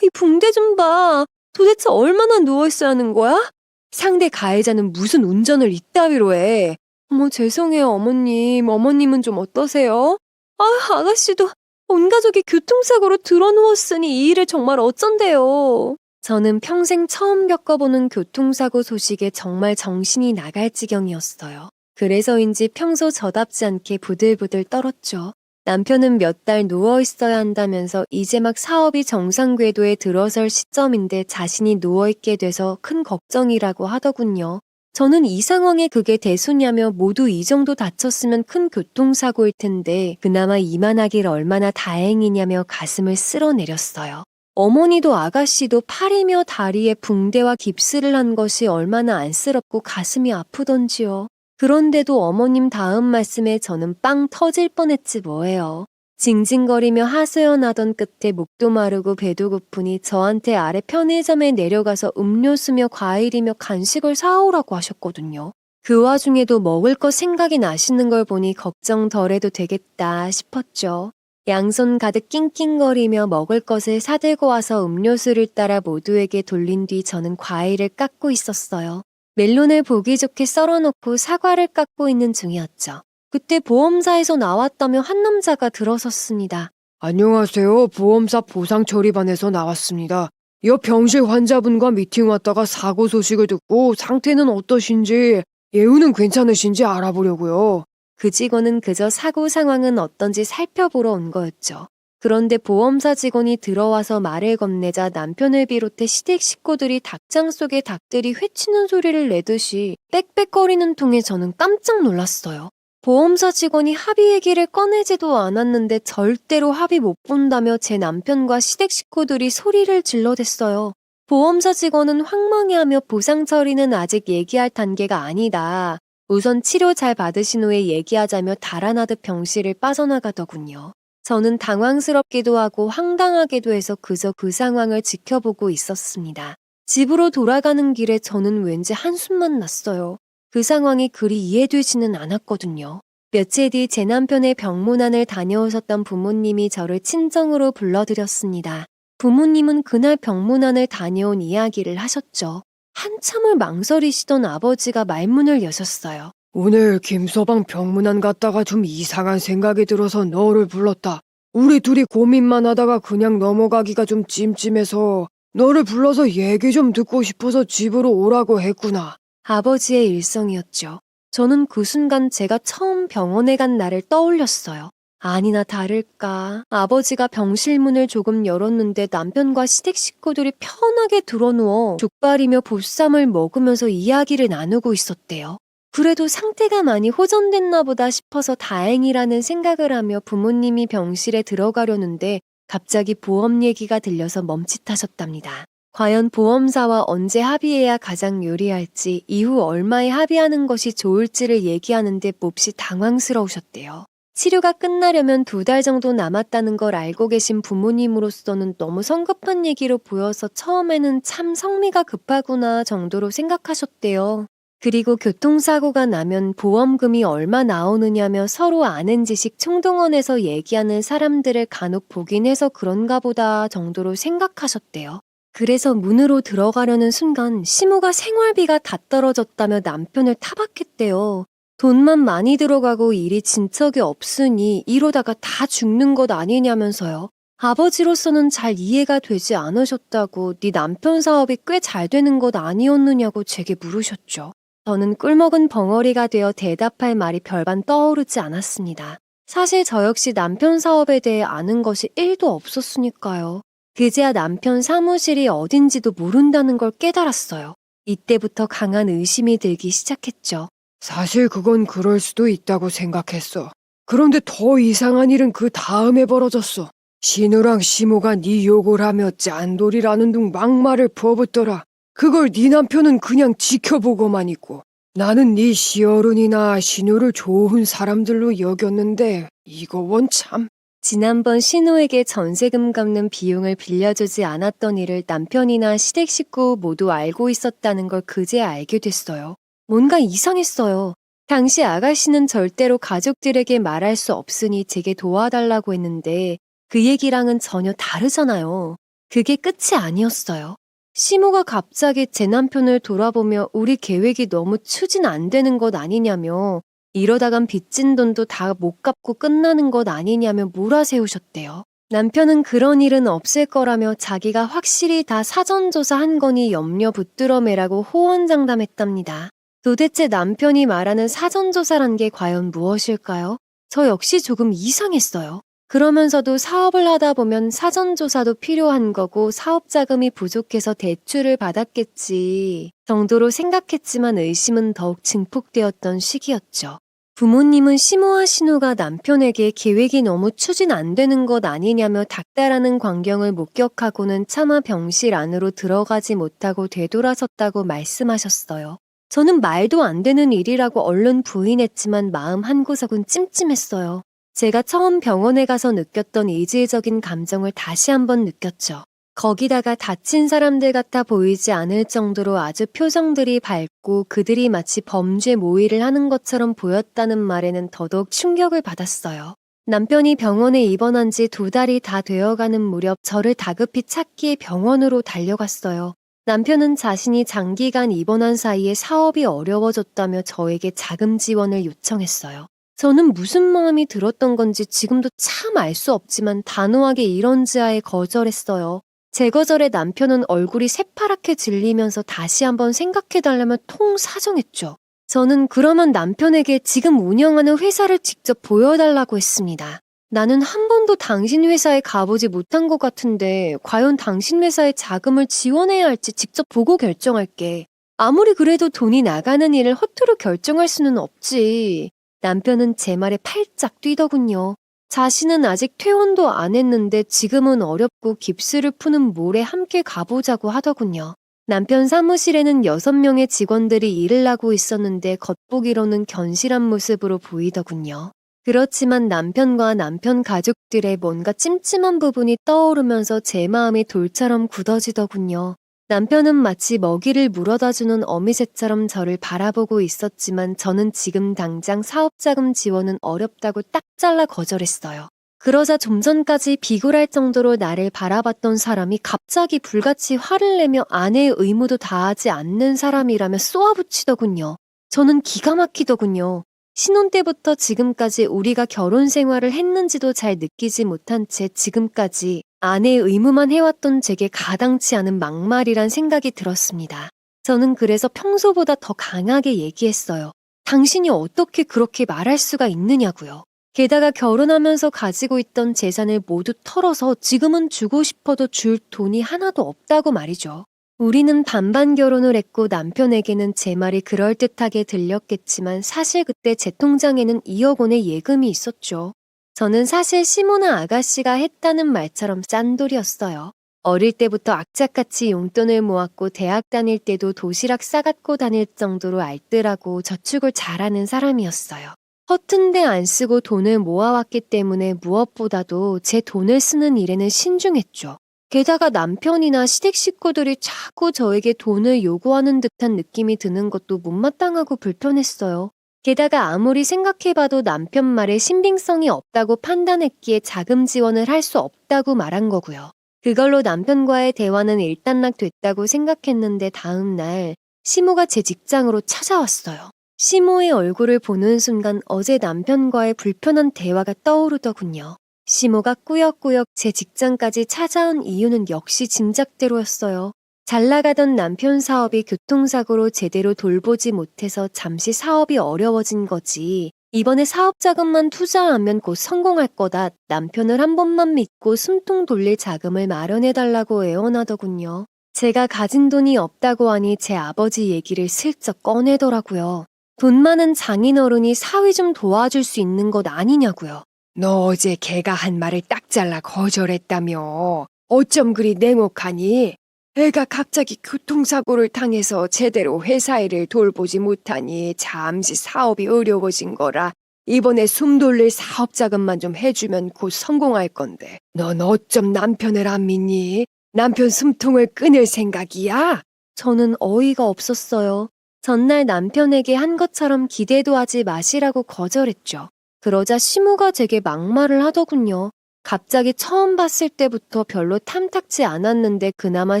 이 붕대 좀 봐. 도대체 얼마나 누워있어야 하는 거야? 상대 가해자는 무슨 운전을 이따위로 해. 어머, 죄송해요, 어머님. 어머님은 좀 어떠세요? 아가씨도 온 가족이 교통사고로 드러누웠으니 이 일을 정말 어쩐대요. 저는 평생 처음 겪어보는 교통사고 소식에 정말 정신이 나갈 지경이었어요. 그래서인지 평소 저답지 않게 부들부들 떨었죠. 남편은 몇 달 누워 있어야 한다면서 이제 막 사업이 정상 궤도에 들어설 시점인데 자신이 누워있게 돼서 큰 걱정이라고 하더군요. 저는 이 상황에 그게 대수냐며 모두 이 정도 다쳤으면 큰 교통사고일 텐데 그나마 이만하길 얼마나 다행이냐며 가슴을 쓸어내렸어요. 어머니도 아가씨도 팔이며 다리에 붕대와 깁스를 한 것이 얼마나 안쓰럽고 가슴이 아프던지요. 그런데도 어머님 다음 말씀에 저는 빵 터질 뻔했지 뭐예요. 징징거리며 하소연하던 끝에 목도 마르고 배도 고프니 저한테 아래 편의점에 내려가서 음료수며 과일이며 간식을 사오라고 하셨거든요. 그 와중에도 먹을 거 생각이 나시는 걸 보니 걱정 덜해도 되겠다 싶었죠. 양손 가득 낑낑거리며 먹을 것을 사들고 와서 음료수를 따라 모두에게 돌린 뒤 저는 과일을 깎고 있었어요. 멜론을 보기 좋게 썰어놓고 사과를 깎고 있는 중이었죠. 그때 보험사에서 나왔다며 한 남자가 들어섰습니다. 안녕하세요. 보험사 보상처리반에서 나왔습니다. 옆 병실 환자분과 미팅 왔다가 사고 소식을 듣고 상태는 어떠신지, 예우는 괜찮으신지 알아보려고요. 그 직원은 그저 사고 상황은 어떤지 살펴보러 온 거였죠. 그런데 보험사 직원이 들어와서 말을 건네자 남편을 비롯해 시댁 식구들이 닭장 속에 닭들이 회치는 소리를 내듯이 빽빽거리는 통에 저는 깜짝 놀랐어요. 보험사 직원이 합의 얘기를 꺼내지도 않았는데 절대로 합의 못 본다며 제 남편과 시댁 식구들이 소리를 질러댔어요. 보험사 직원은 황망해하며 보상 처리는 아직 얘기할 단계가 아니다. 우선 치료 잘 받으신 후에 얘기하자며 달아나듯 병실을 빠져나가더군요. 저는 당황스럽기도 하고 황당하기도 해서 그저 그 상황을 지켜보고 있었습니다. 집으로 돌아가는 길에 저는 왠지 한숨만 났어요. 그 상황이 그리 이해되지는 않았거든요. 며칠 뒤 제 남편의 병문안을 다녀오셨던 부모님이 저를 친정으로 불러들였습니다. 부모님은 그날 병문안을 다녀온 이야기를 하셨죠. 한참을 망설이시던 아버지가 말문을 여셨어요. 오늘 김서방 병문안 갔다가 좀 이상한 생각이 들어서 너를 불렀다. 우리 둘이 고민만 하다가 그냥 넘어가기가 좀 찜찜해서 너를 불러서 얘기 좀 듣고 싶어서 집으로 오라고 했구나. 아버지의 일성이었죠. 저는 그 순간 제가 처음 병원에 간 날을 떠올렸어요. 아니나 다를까 아버지가 병실 문을 조금 열었는데 남편과 시댁 식구들이 편하게 드러누워 족발이며 보쌈을 먹으면서 이야기를 나누고 있었대요. 그래도 상태가 많이 호전됐나 보다 싶어서 다행이라는 생각을 하며 부모님이 병실에 들어가려는데 갑자기 보험 얘기가 들려서 멈칫하셨답니다. 과연 보험사와 언제 합의해야 가장 유리할지, 이후 얼마에 합의하는 것이 좋을지를 얘기하는데 몹시 당황스러우셨대요. 치료가 끝나려면 2달 정도 남았다는 걸 알고 계신 부모님으로서는 너무 성급한 얘기로 보여서 처음에는 참 성미가 급하구나 정도로 생각하셨대요. 그리고 교통사고가 나면 보험금이 얼마 나오느냐며 서로 아는 지식 총동원해서 얘기하는 사람들을 간혹 보긴 해서 그런가 보다 정도로 생각하셨대요. 그래서 문으로 들어가려는 순간 시모가 생활비가 다 떨어졌다며 남편을 타박했대요. 돈만 많이 들어가고 일이 진척이 없으니 이러다가 다 죽는 것 아니냐면서요. 아버지로서는 잘 이해가 되지 않으셨다고 네 남편 사업이 꽤 잘 되는 것 아니었느냐고 제게 물으셨죠. 저는 꿀먹은 벙어리가 되어 대답할 말이 별반 떠오르지 않았습니다. 사실 저 역시 남편 사업에 대해 아는 것이 1도 없었으니까요. 그제야 남편 사무실이 어딘지도 모른다는 걸 깨달았어요. 이때부터 강한 의심이 들기 시작했죠. 사실 그건 그럴 수도 있다고 생각했어. 그런데 더 이상한 일은 그 다음에 벌어졌어. 신우랑 시모가 네 욕을 하며 짠돌이라는 둥 막말을 퍼붓더라. 그걸 네 남편은 그냥 지켜보고만 있고 나는 네 시어른이나 신우를 좋은 사람들로 여겼는데 이거 원 참. 지난번 신우에게 전세금 갚는 비용을 빌려주지 않았던 일을 남편이나 시댁 식구 모두 알고 있었다는 걸 그제야 알게 됐어요. 뭔가 이상했어요. 당시 아가씨는 절대로 가족들에게 말할 수 없으니 제게 도와달라고 했는데 그 얘기랑은 전혀 다르잖아요. 그게 끝이 아니었어요. 시모가 갑자기 제 남편을 돌아보며 우리 계획이 너무 추진 안 되는 것 아니냐며 이러다간 빚진 돈도 다 못 갚고 끝나는 것 아니냐며 몰아세우셨대요. 남편은 그런 일은 없을 거라며 자기가 확실히 다 사전조사한 거니 염려 붙들어 매라고 호언장담했답니다. 도대체 남편이 말하는 사전조사란 게 과연 무엇일까요? 저 역시 조금 이상했어요. 그러면서도 사업을 하다 보면 사전조사도 필요한 거고 사업자금이 부족해서 대출을 받았겠지 정도로 생각했지만 의심은 더욱 증폭되었던 시기였죠. 부모님은 시모와 신우가 남편에게 계획이 너무 추진 안 되는 것 아니냐며 닥달하는 광경을 목격하고는 차마 병실 안으로 들어가지 못하고 되돌아섰다고 말씀하셨어요. 저는 말도 안 되는 일이라고 얼른 부인했지만 마음 한구석은 찜찜했어요. 제가 처음 병원에 가서 느꼈던 이질적인 감정을 다시 한번 느꼈죠. 거기다가 다친 사람들 같아 보이지 않을 정도로 아주 표정들이 밝고 그들이 마치 범죄 모의를 하는 것처럼 보였다는 말에는 더더욱 충격을 받았어요. 남편이 병원에 입원한 지 2달이 다 되어가는 무렵 저를 다급히 찾기에 병원으로 달려갔어요. 남편은 자신이 장기간 입원한 사이에 사업이 어려워졌다며 저에게 자금 지원을 요청했어요. 저는 무슨 마음이 들었던 건지 지금도 참 알 수 없지만 단호하게 이런지하에 거절했어요. 제 거절에 남편은 얼굴이 새파랗게 질리면서 다시 한번 생각해달라며 통 사정했죠. 저는 그러면 남편에게 지금 운영하는 회사를 직접 보여달라고 했습니다. 나는 한 번도 당신 회사에 가보지 못한 것 같은데 과연 당신 회사에 자금을 지원해야 할지 직접 보고 결정할게. 아무리 그래도 돈이 나가는 일을 허투루 결정할 수는 없지. 남편은 제 말에 팔짝 뛰더군요. 자신은 아직 퇴원도 안 했는데 지금은 어렵고 깁스를 푸는 몰에 함께 가보자고 하더군요. 남편 사무실에는 6명의 직원들이 일을 하고 있었는데 겉보기로는 견실한 모습으로 보이더군요. 그렇지만 남편과 남편 가족들의 뭔가 찜찜한 부분이 떠오르면서 제 마음이 돌처럼 굳어지더군요. 남편은 마치 먹이를 물어다주는 어미새처럼 저를 바라보고 있었지만 저는 지금 당장 사업자금 지원은 어렵다고 딱 잘라 거절했어요. 그러자 좀 전까지 비굴할 정도로 나를 바라봤던 사람이 갑자기 불같이 화를 내며 아내의 의무도 다하지 않는 사람이라며 쏘아붙이더군요. 저는 기가 막히더군요. 신혼 때부터 지금까지 우리가 결혼 생활을 했는지도 잘 느끼지 못한 채 지금까지 아내의 의무만 해왔던 제게 가당치 않은 막말이란 생각이 들었습니다. 저는 그래서 평소보다 더 강하게 얘기했어요. 당신이 어떻게 그렇게 말할 수가 있느냐고요. 게다가 결혼하면서 가지고 있던 재산을 모두 털어서 지금은 주고 싶어도 줄 돈이 하나도 없다고 말이죠. 우리는 반반 결혼을 했고 남편에게는 제 말이 그럴듯하게 들렸겠지만 사실 그때 제 통장에는 2억 원의 예금이 있었죠. 저는 사실 시모나 아가씨가 했다는 말처럼 짠돌이었어요. 어릴 때부터 악착같이 용돈을 모았고 대학 다닐 때도 도시락 싸갖고 다닐 정도로 알뜰하고 저축을 잘하는 사람이었어요. 허튼데 안 쓰고 돈을 모아왔기 때문에 무엇보다도 제 돈을 쓰는 일에는 신중했죠. 게다가 남편이나 시댁 식구들이 자꾸 저에게 돈을 요구하는 듯한 느낌이 드는 것도 못마땅하고 불편했어요. 게다가 아무리 생각해봐도 남편 말에 신빙성이 없다고 판단했기에 자금 지원을 할 수 없다고 말한 거고요. 그걸로 남편과의 대화는 일단락됐다고 생각했는데 다음 날 시모가 제 직장으로 찾아왔어요. 시모의 얼굴을 보는 순간 어제 남편과의 불편한 대화가 떠오르더군요. 시모가 꾸역꾸역 제 직장까지 찾아온 이유는 역시 짐작대로였어요. 잘 나가던 남편 사업이 교통사고로 제대로 돌보지 못해서 잠시 사업이 어려워진 거지. 이번에 사업 자금만 투자하면 곧 성공할 거다. 남편을 한 번만 믿고 숨통 돌릴 자금을 마련해달라고 애원하더군요. 제가 가진 돈이 없다고 하니 제 아버지 얘기를 슬쩍 꺼내더라고요. 돈 많은 장인어른이 사위 좀 도와줄 수 있는 것 아니냐고요. 너 어제 걔가 한 말을 딱 잘라 거절했다며. 어쩜 그리 냉혹하니? 애가 갑자기 교통사고를 당해서 제대로 회사 일을 돌보지 못하니 잠시 사업이 어려워진 거라 이번에 숨 돌릴 사업 자금만 좀 해주면 곧 성공할 건데 넌 어쩜 남편을 안 믿니? 남편 숨통을 끊을 생각이야? 저는 어이가 없었어요. 전날 남편에게 한 것처럼 기대도 하지 마시라고 거절했죠. 그러자 시모가 제게 막말을 하더군요. 갑자기 처음 봤을 때부터 별로 탐탁지 않았는데 그나마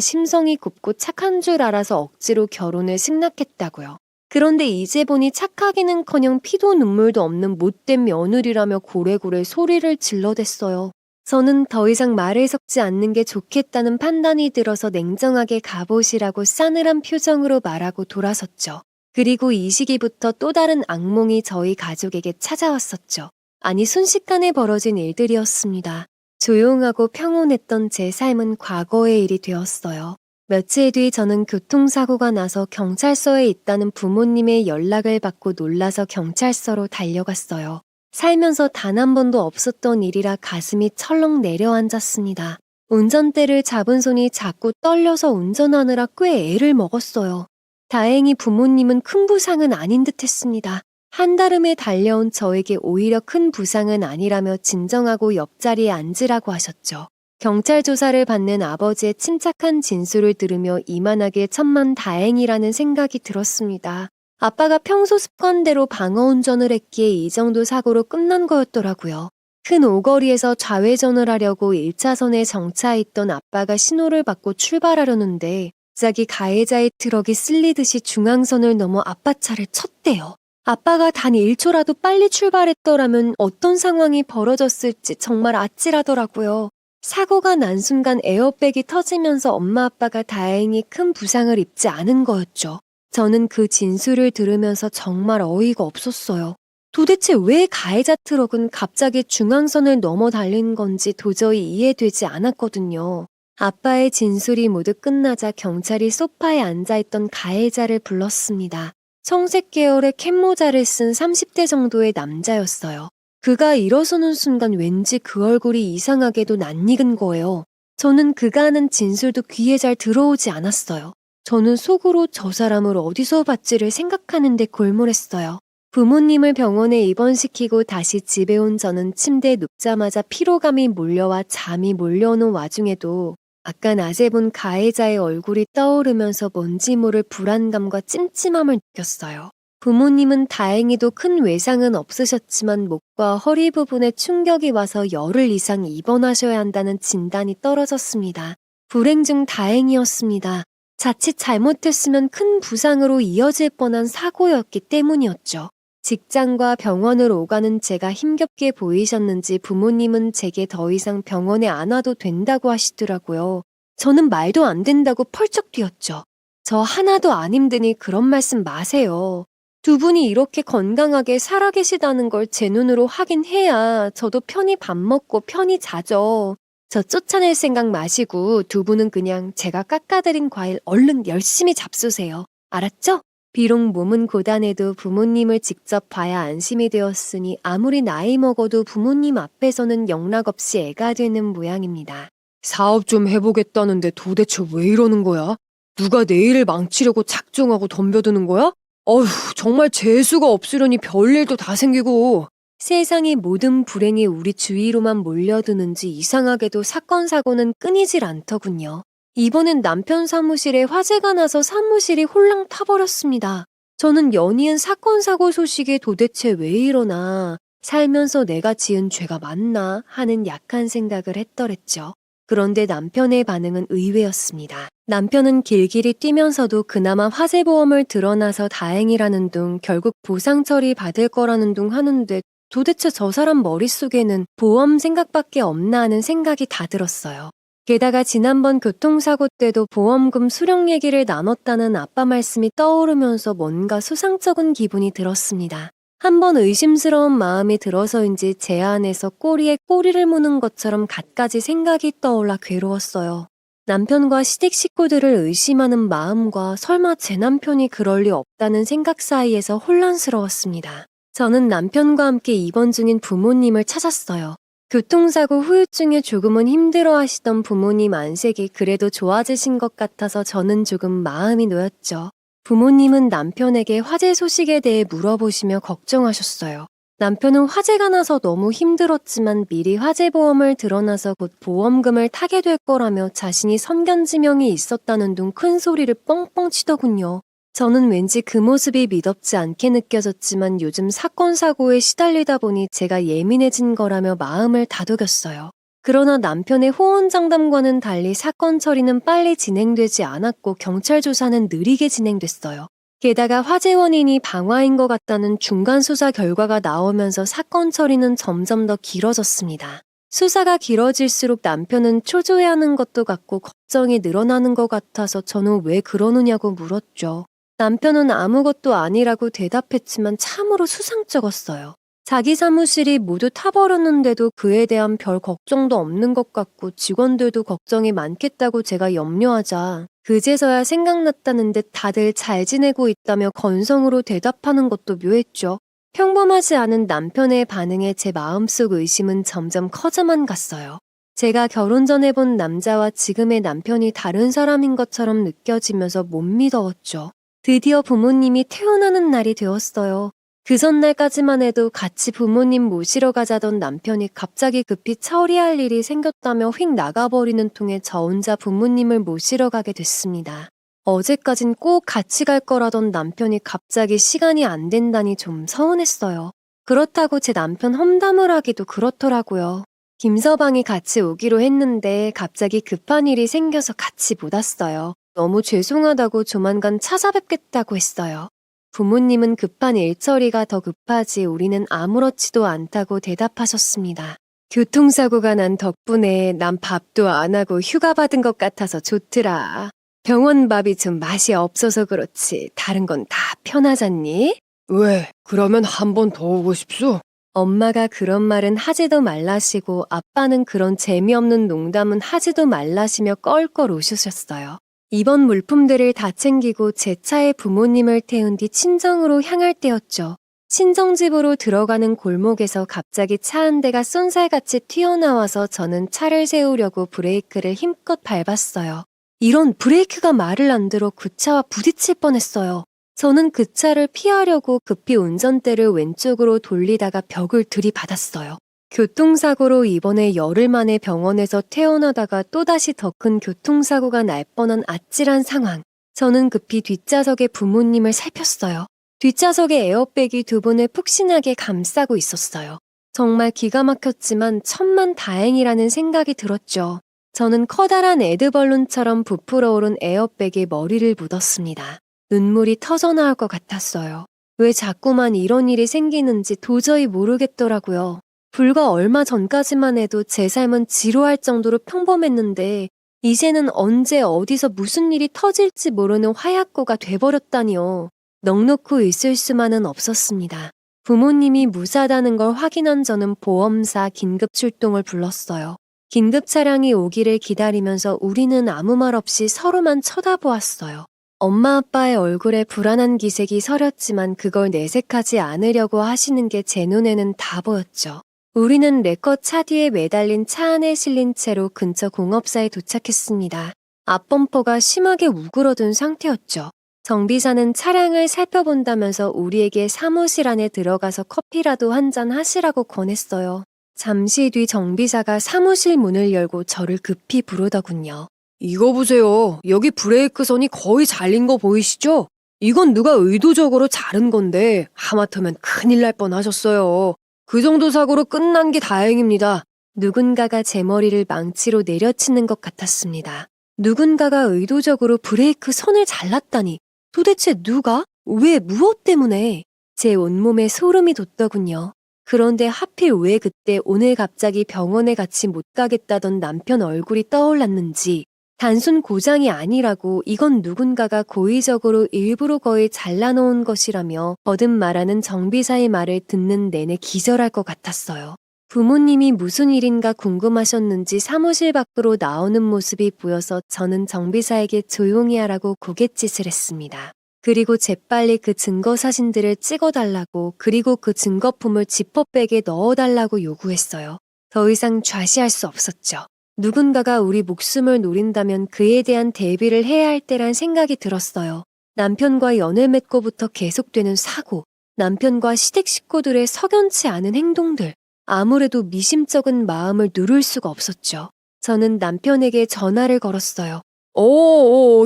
심성이 곱고 착한 줄 알아서 억지로 결혼을 승낙했다고요. 그런데 이제 보니 착하기는커녕 피도 눈물도 없는 못된 며느리라며 고래고래 소리를 질러댔어요. 저는 더 이상 말을 섞지 않는 게 좋겠다는 판단이 들어서 냉정하게 가보시라고 싸늘한 표정으로 말하고 돌아섰죠. 그리고 이 시기부터 또 다른 악몽이 저희 가족에게 찾아왔었죠. 아니 순식간에 벌어진 일들이었습니다. 조용하고 평온했던 제 삶은 과거의 일이 되었어요. 며칠 뒤 저는 교통사고가 나서 경찰서에 있다는 부모님의 연락을 받고 놀라서 경찰서로 달려갔어요. 살면서 단 한 번도 없었던 일이라 가슴이 철렁 내려앉았습니다. 운전대를 잡은 손이 자꾸 떨려서 운전하느라 꽤 애를 먹었어요. 다행히 부모님은 큰 부상은 아닌 듯 했습니다. 한달음에 달려온 저에게 오히려 큰 부상은 아니라며 진정하고 옆자리에 앉으라고 하셨죠. 경찰 조사를 받는 아버지의 침착한 진술을 들으며 이만하게 천만다행이라는 생각이 들었습니다. 아빠가 평소 습관대로 방어운전을 했기에 이 정도 사고로 끝난 거였더라고요. 큰 오거리에서 좌회전을 하려고 1차선에 정차했던 아빠가 신호를 받고 출발하려는데 갑자기 가해자의 트럭이 쓸리듯이 중앙선을 넘어 아빠 차를 쳤대요. 아빠가 단 1초라도 빨리 출발했더라면 어떤 상황이 벌어졌을지 정말 아찔하더라고요. 사고가 난 순간 에어백이 터지면서 엄마 아빠가 다행히 큰 부상을 입지 않은 거였죠. 저는 그 진술을 들으면서 정말 어이가 없었어요. 도대체 왜 가해자 트럭은 갑자기 중앙선을 넘어 달린 건지 도저히 이해되지 않았거든요. 아빠의 진술이 모두 끝나자 경찰이 소파에 앉아있던 가해자를 불렀습니다. 청색 계열의 캡모자를 쓴 30대 정도의 남자였어요. 그가 일어서는 순간 왠지 그 얼굴이 이상하게도 낯익은 거예요. 저는 그가 하는 진술도 귀에 잘 들어오지 않았어요. 저는 속으로 저 사람을 어디서 봤지를 생각하는데 골몰했어요. 부모님을 병원에 입원시키고 다시 집에 온 저는 침대에 눕자마자 피로감이 몰려와 잠이 몰려오는 와중에도 아까 낮에 본 가해자의 얼굴이 떠오르면서 뭔지 모를 불안감과 찜찜함을 느꼈어요. 부모님은 다행히도 큰 외상은 없으셨지만 목과 허리 부분에 충격이 와서 열흘 이상 입원하셔야 한다는 진단이 떨어졌습니다. 불행 중 다행이었습니다. 자칫 잘못했으면 큰 부상으로 이어질 뻔한 사고였기 때문이었죠. 직장과 병원을 오가는 제가 힘겹게 보이셨는지 부모님은 제게 더 이상 병원에 안 와도 된다고 하시더라고요. 저는 말도 안 된다고 펄쩍 뛰었죠. 저 하나도 안 힘드니 그런 말씀 마세요. 두 분이 이렇게 건강하게 살아계시다는 걸 제 눈으로 확인해야 저도 편히 밥 먹고 편히 자죠. 저 쫓아낼 생각 마시고 두 분은 그냥 제가 깎아드린 과일 얼른 열심히 잡수세요. 알았죠? 비록 몸은 고단해도 부모님을 직접 봐야 안심이 되었으니 아무리 나이 먹어도 부모님 앞에서는 영락없이 애가 되는 모양입니다. 사업 좀 해보겠다는데 도대체 왜 이러는 거야? 누가 내 일을 망치려고 작정하고 덤벼드는 거야? 어휴, 정말 재수가 없으려니 별일도 다 생기고. 세상의 모든 불행이 우리 주위로만 몰려드는지 이상하게도 사건 사고는 끊이질 않더군요. 이번엔 남편 사무실에 화재가 나서 사무실이 홀랑 타버렸습니다. 저는 연이은 사건 사고 소식에 도대체 왜 이러나 살면서 내가 지은 죄가 맞나 하는 약한 생각을 했더랬죠. 그런데 남편의 반응은 의외였습니다. 남편은 길길이 뛰면서도 그나마 화재보험을 들어놔서 다행이라는 둥 결국 보상 처리 받을 거라는 둥 하는데 도대체 저 사람 머릿속에는 보험 생각밖에 없나 하는 생각이 다 들었어요. 게다가 지난번 교통사고 때도 보험금 수령 얘기를 나눴다는 아빠 말씀이 떠오르면서 뭔가 수상쩍은 기분이 들었습니다. 한번 의심스러운 마음이 들어서인지 제 안에서 꼬리에 꼬리를 무는 것처럼 갖가지 생각이 떠올라 괴로웠어요. 남편과 시댁 식구들을 의심하는 마음과 설마 제 남편이 그럴 리 없다는 생각 사이에서 혼란스러웠습니다. 저는 남편과 함께 입원 중인 부모님을 찾았어요. 교통사고 후유증에 조금은 힘들어하시던 부모님 안색이 그래도 좋아지신 것 같아서 저는 조금 마음이 놓였죠. 부모님은 남편에게 화재 소식에 대해 물어보시며 걱정하셨어요. 남편은 화재가 나서 너무 힘들었지만 미리 화재보험을 들어놔서 곧 보험금을 타게 될 거라며 자신이 선견지명이 있었다는 둥 큰 소리를 뻥뻥 치더군요. 저는 왠지 그 모습이 미덥지 않게 느껴졌지만 요즘 사건 사고에 시달리다 보니 제가 예민해진 거라며 마음을 다독였어요. 그러나 남편의 호언장담과는 달리 사건 처리는 빨리 진행되지 않았고 경찰 조사는 느리게 진행됐어요. 게다가 화재 원인이 방화인 것 같다는 중간 수사 결과가 나오면서 사건 처리는 점점 더 길어졌습니다. 수사가 길어질수록 남편은 초조해하는 것도 같고 걱정이 늘어나는 것 같아서 저는 왜 그러느냐고 물었죠. 남편은 아무것도 아니라고 대답했지만 참으로 수상쩍었어요. 자기 사무실이 모두 타버렸는데도 그에 대한 별 걱정도 없는 것 같고 직원들도 걱정이 많겠다고 제가 염려하자 그제서야 생각났다는 듯 다들 잘 지내고 있다며 건성으로 대답하는 것도 묘했죠. 평범하지 않은 남편의 반응에 제 마음속 의심은 점점 커져만 갔어요. 제가 결혼 전에 본 남자와 지금의 남편이 다른 사람인 것처럼 느껴지면서 못 믿어왔죠. 드디어 부모님이 퇴원하는 날이 되었어요. 그 전날까지만 해도 같이 부모님 모시러 가자던 남편이 갑자기 급히 처리할 일이 생겼다며 휙 나가버리는 통에 저 혼자 부모님을 모시러 가게 됐습니다. 어제까진 꼭 같이 갈 거라던 남편이 갑자기 시간이 안 된다니 좀 서운했어요. 그렇다고 제 남편 험담을 하기도 그렇더라고요. 김서방이 같이 오기로 했는데 갑자기 급한 일이 생겨서 같이 못 왔어요. 너무 죄송하다고 조만간 찾아뵙겠다고 했어요. 부모님은 급한 일처리가 더 급하지 우리는 아무렇지도 않다고 대답하셨습니다. 교통사고가 난 덕분에 난 밥도 안 하고 휴가 받은 것 같아서 좋더라. 병원 밥이 좀 맛이 없어서 그렇지 다른 건 다 편하잖니? 왜? 그러면 한 번 더 오고 싶소? 엄마가 그런 말은 하지도 말라시고 아빠는 그런 재미없는 농담은 하지도 말라시며 껄껄 웃으셨어요. 이번 물품들을 다 챙기고 제 차에 부모님을 태운 뒤 친정으로 향할 때였죠. 친정집으로 들어가는 골목에서 갑자기 차 한 대가 쏜살같이 튀어나와서 저는 차를 세우려고 브레이크를 힘껏 밟았어요. 이런 브레이크가 말을 안 들어 그 차와 부딪힐 뻔했어요. 저는 그 차를 피하려고 급히 운전대를 왼쪽으로 돌리다가 벽을 들이받았어요. 교통사고로 이번에 열흘 만에 병원에서 퇴원하다가 또다시 더 큰 교통사고가 날 뻔한 아찔한 상황. 저는 급히 뒷좌석에 부모님을 살폈어요. 뒷좌석에 에어백이 두 분을 푹신하게 감싸고 있었어요. 정말 기가 막혔지만 천만 다행이라는 생각이 들었죠. 저는 커다란 에드벌룬처럼 부풀어 오른 에어백에 머리를 묻었습니다. 눈물이 터져나올 것 같았어요. 왜 자꾸만 이런 일이 생기는지 도저히 모르겠더라고요. 불과 얼마 전까지만 해도 제 삶은 지루할 정도로 평범했는데 이제는 언제 어디서 무슨 일이 터질지 모르는 화약고가 돼버렸다니요. 넋놓고 있을 수만은 없었습니다. 부모님이 무사하다는 걸 확인한 저는 보험사 긴급 출동을 불렀어요. 긴급 차량이 오기를 기다리면서 우리는 아무 말 없이 서로만 쳐다보았어요. 엄마 아빠의 얼굴에 불안한 기색이 서렸지만 그걸 내색하지 않으려고 하시는 게 제 눈에는 다 보였죠. 우리는 레컷 차 뒤에 매달린 차 안에 실린 채로 근처 공업사에 도착했습니다. 앞범퍼가 심하게 우그러든 상태였죠. 정비사는 차량을 살펴본다면서 우리에게 사무실 안에 들어가서 커피라도 한잔 하시라고 권했어요. 잠시 뒤 정비사가 사무실 문을 열고 저를 급히 부르더군요. 이거 보세요. 여기 브레이크 선이 거의 잘린 거 보이시죠? 이건 누가 의도적으로 자른 건데 하마터면 큰일 날 뻔하셨어요. 그 정도 사고로 끝난 게 다행입니다. 누군가가 제 머리를 망치로 내려치는 것 같았습니다. 누군가가 의도적으로 브레이크 선을 잘랐다니. 도대체 누가? 왜? 무엇 때문에? 제 온몸에 소름이 돋더군요. 그런데 하필 왜 그때 오늘 갑자기 병원에 같이 못 가겠다던 남편 얼굴이 떠올랐는지 단순 고장이 아니라고 이건 누군가가 고의적으로 일부러 거의 잘라놓은 것이라며 거듭 말하는 정비사의 말을 듣는 내내 기절할 것 같았어요. 부모님이 무슨 일인가 궁금하셨는지 사무실 밖으로 나오는 모습이 보여서 저는 정비사에게 조용히 하라고 고갯짓을 했습니다. 그리고 재빨리 그 증거 사진들을 찍어달라고 그리고 그 증거품을 지퍼백에 넣어달라고 요구했어요. 더 이상 좌시할 수 없었죠. 누군가가 우리 목숨을 노린다면 그에 대한 대비를 해야 할 때란 생각이 들었어요. 남편과 연을 맺고부터 계속되는 사고, 남편과 시댁 식구들의 석연치 않은 행동들, 아무래도 미심쩍은 마음을 누를 수가 없었죠. 저는 남편에게 전화를 걸었어요.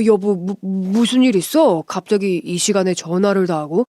여보, 무슨 일 있어? 갑자기 이 시간에 전화를 다 하고?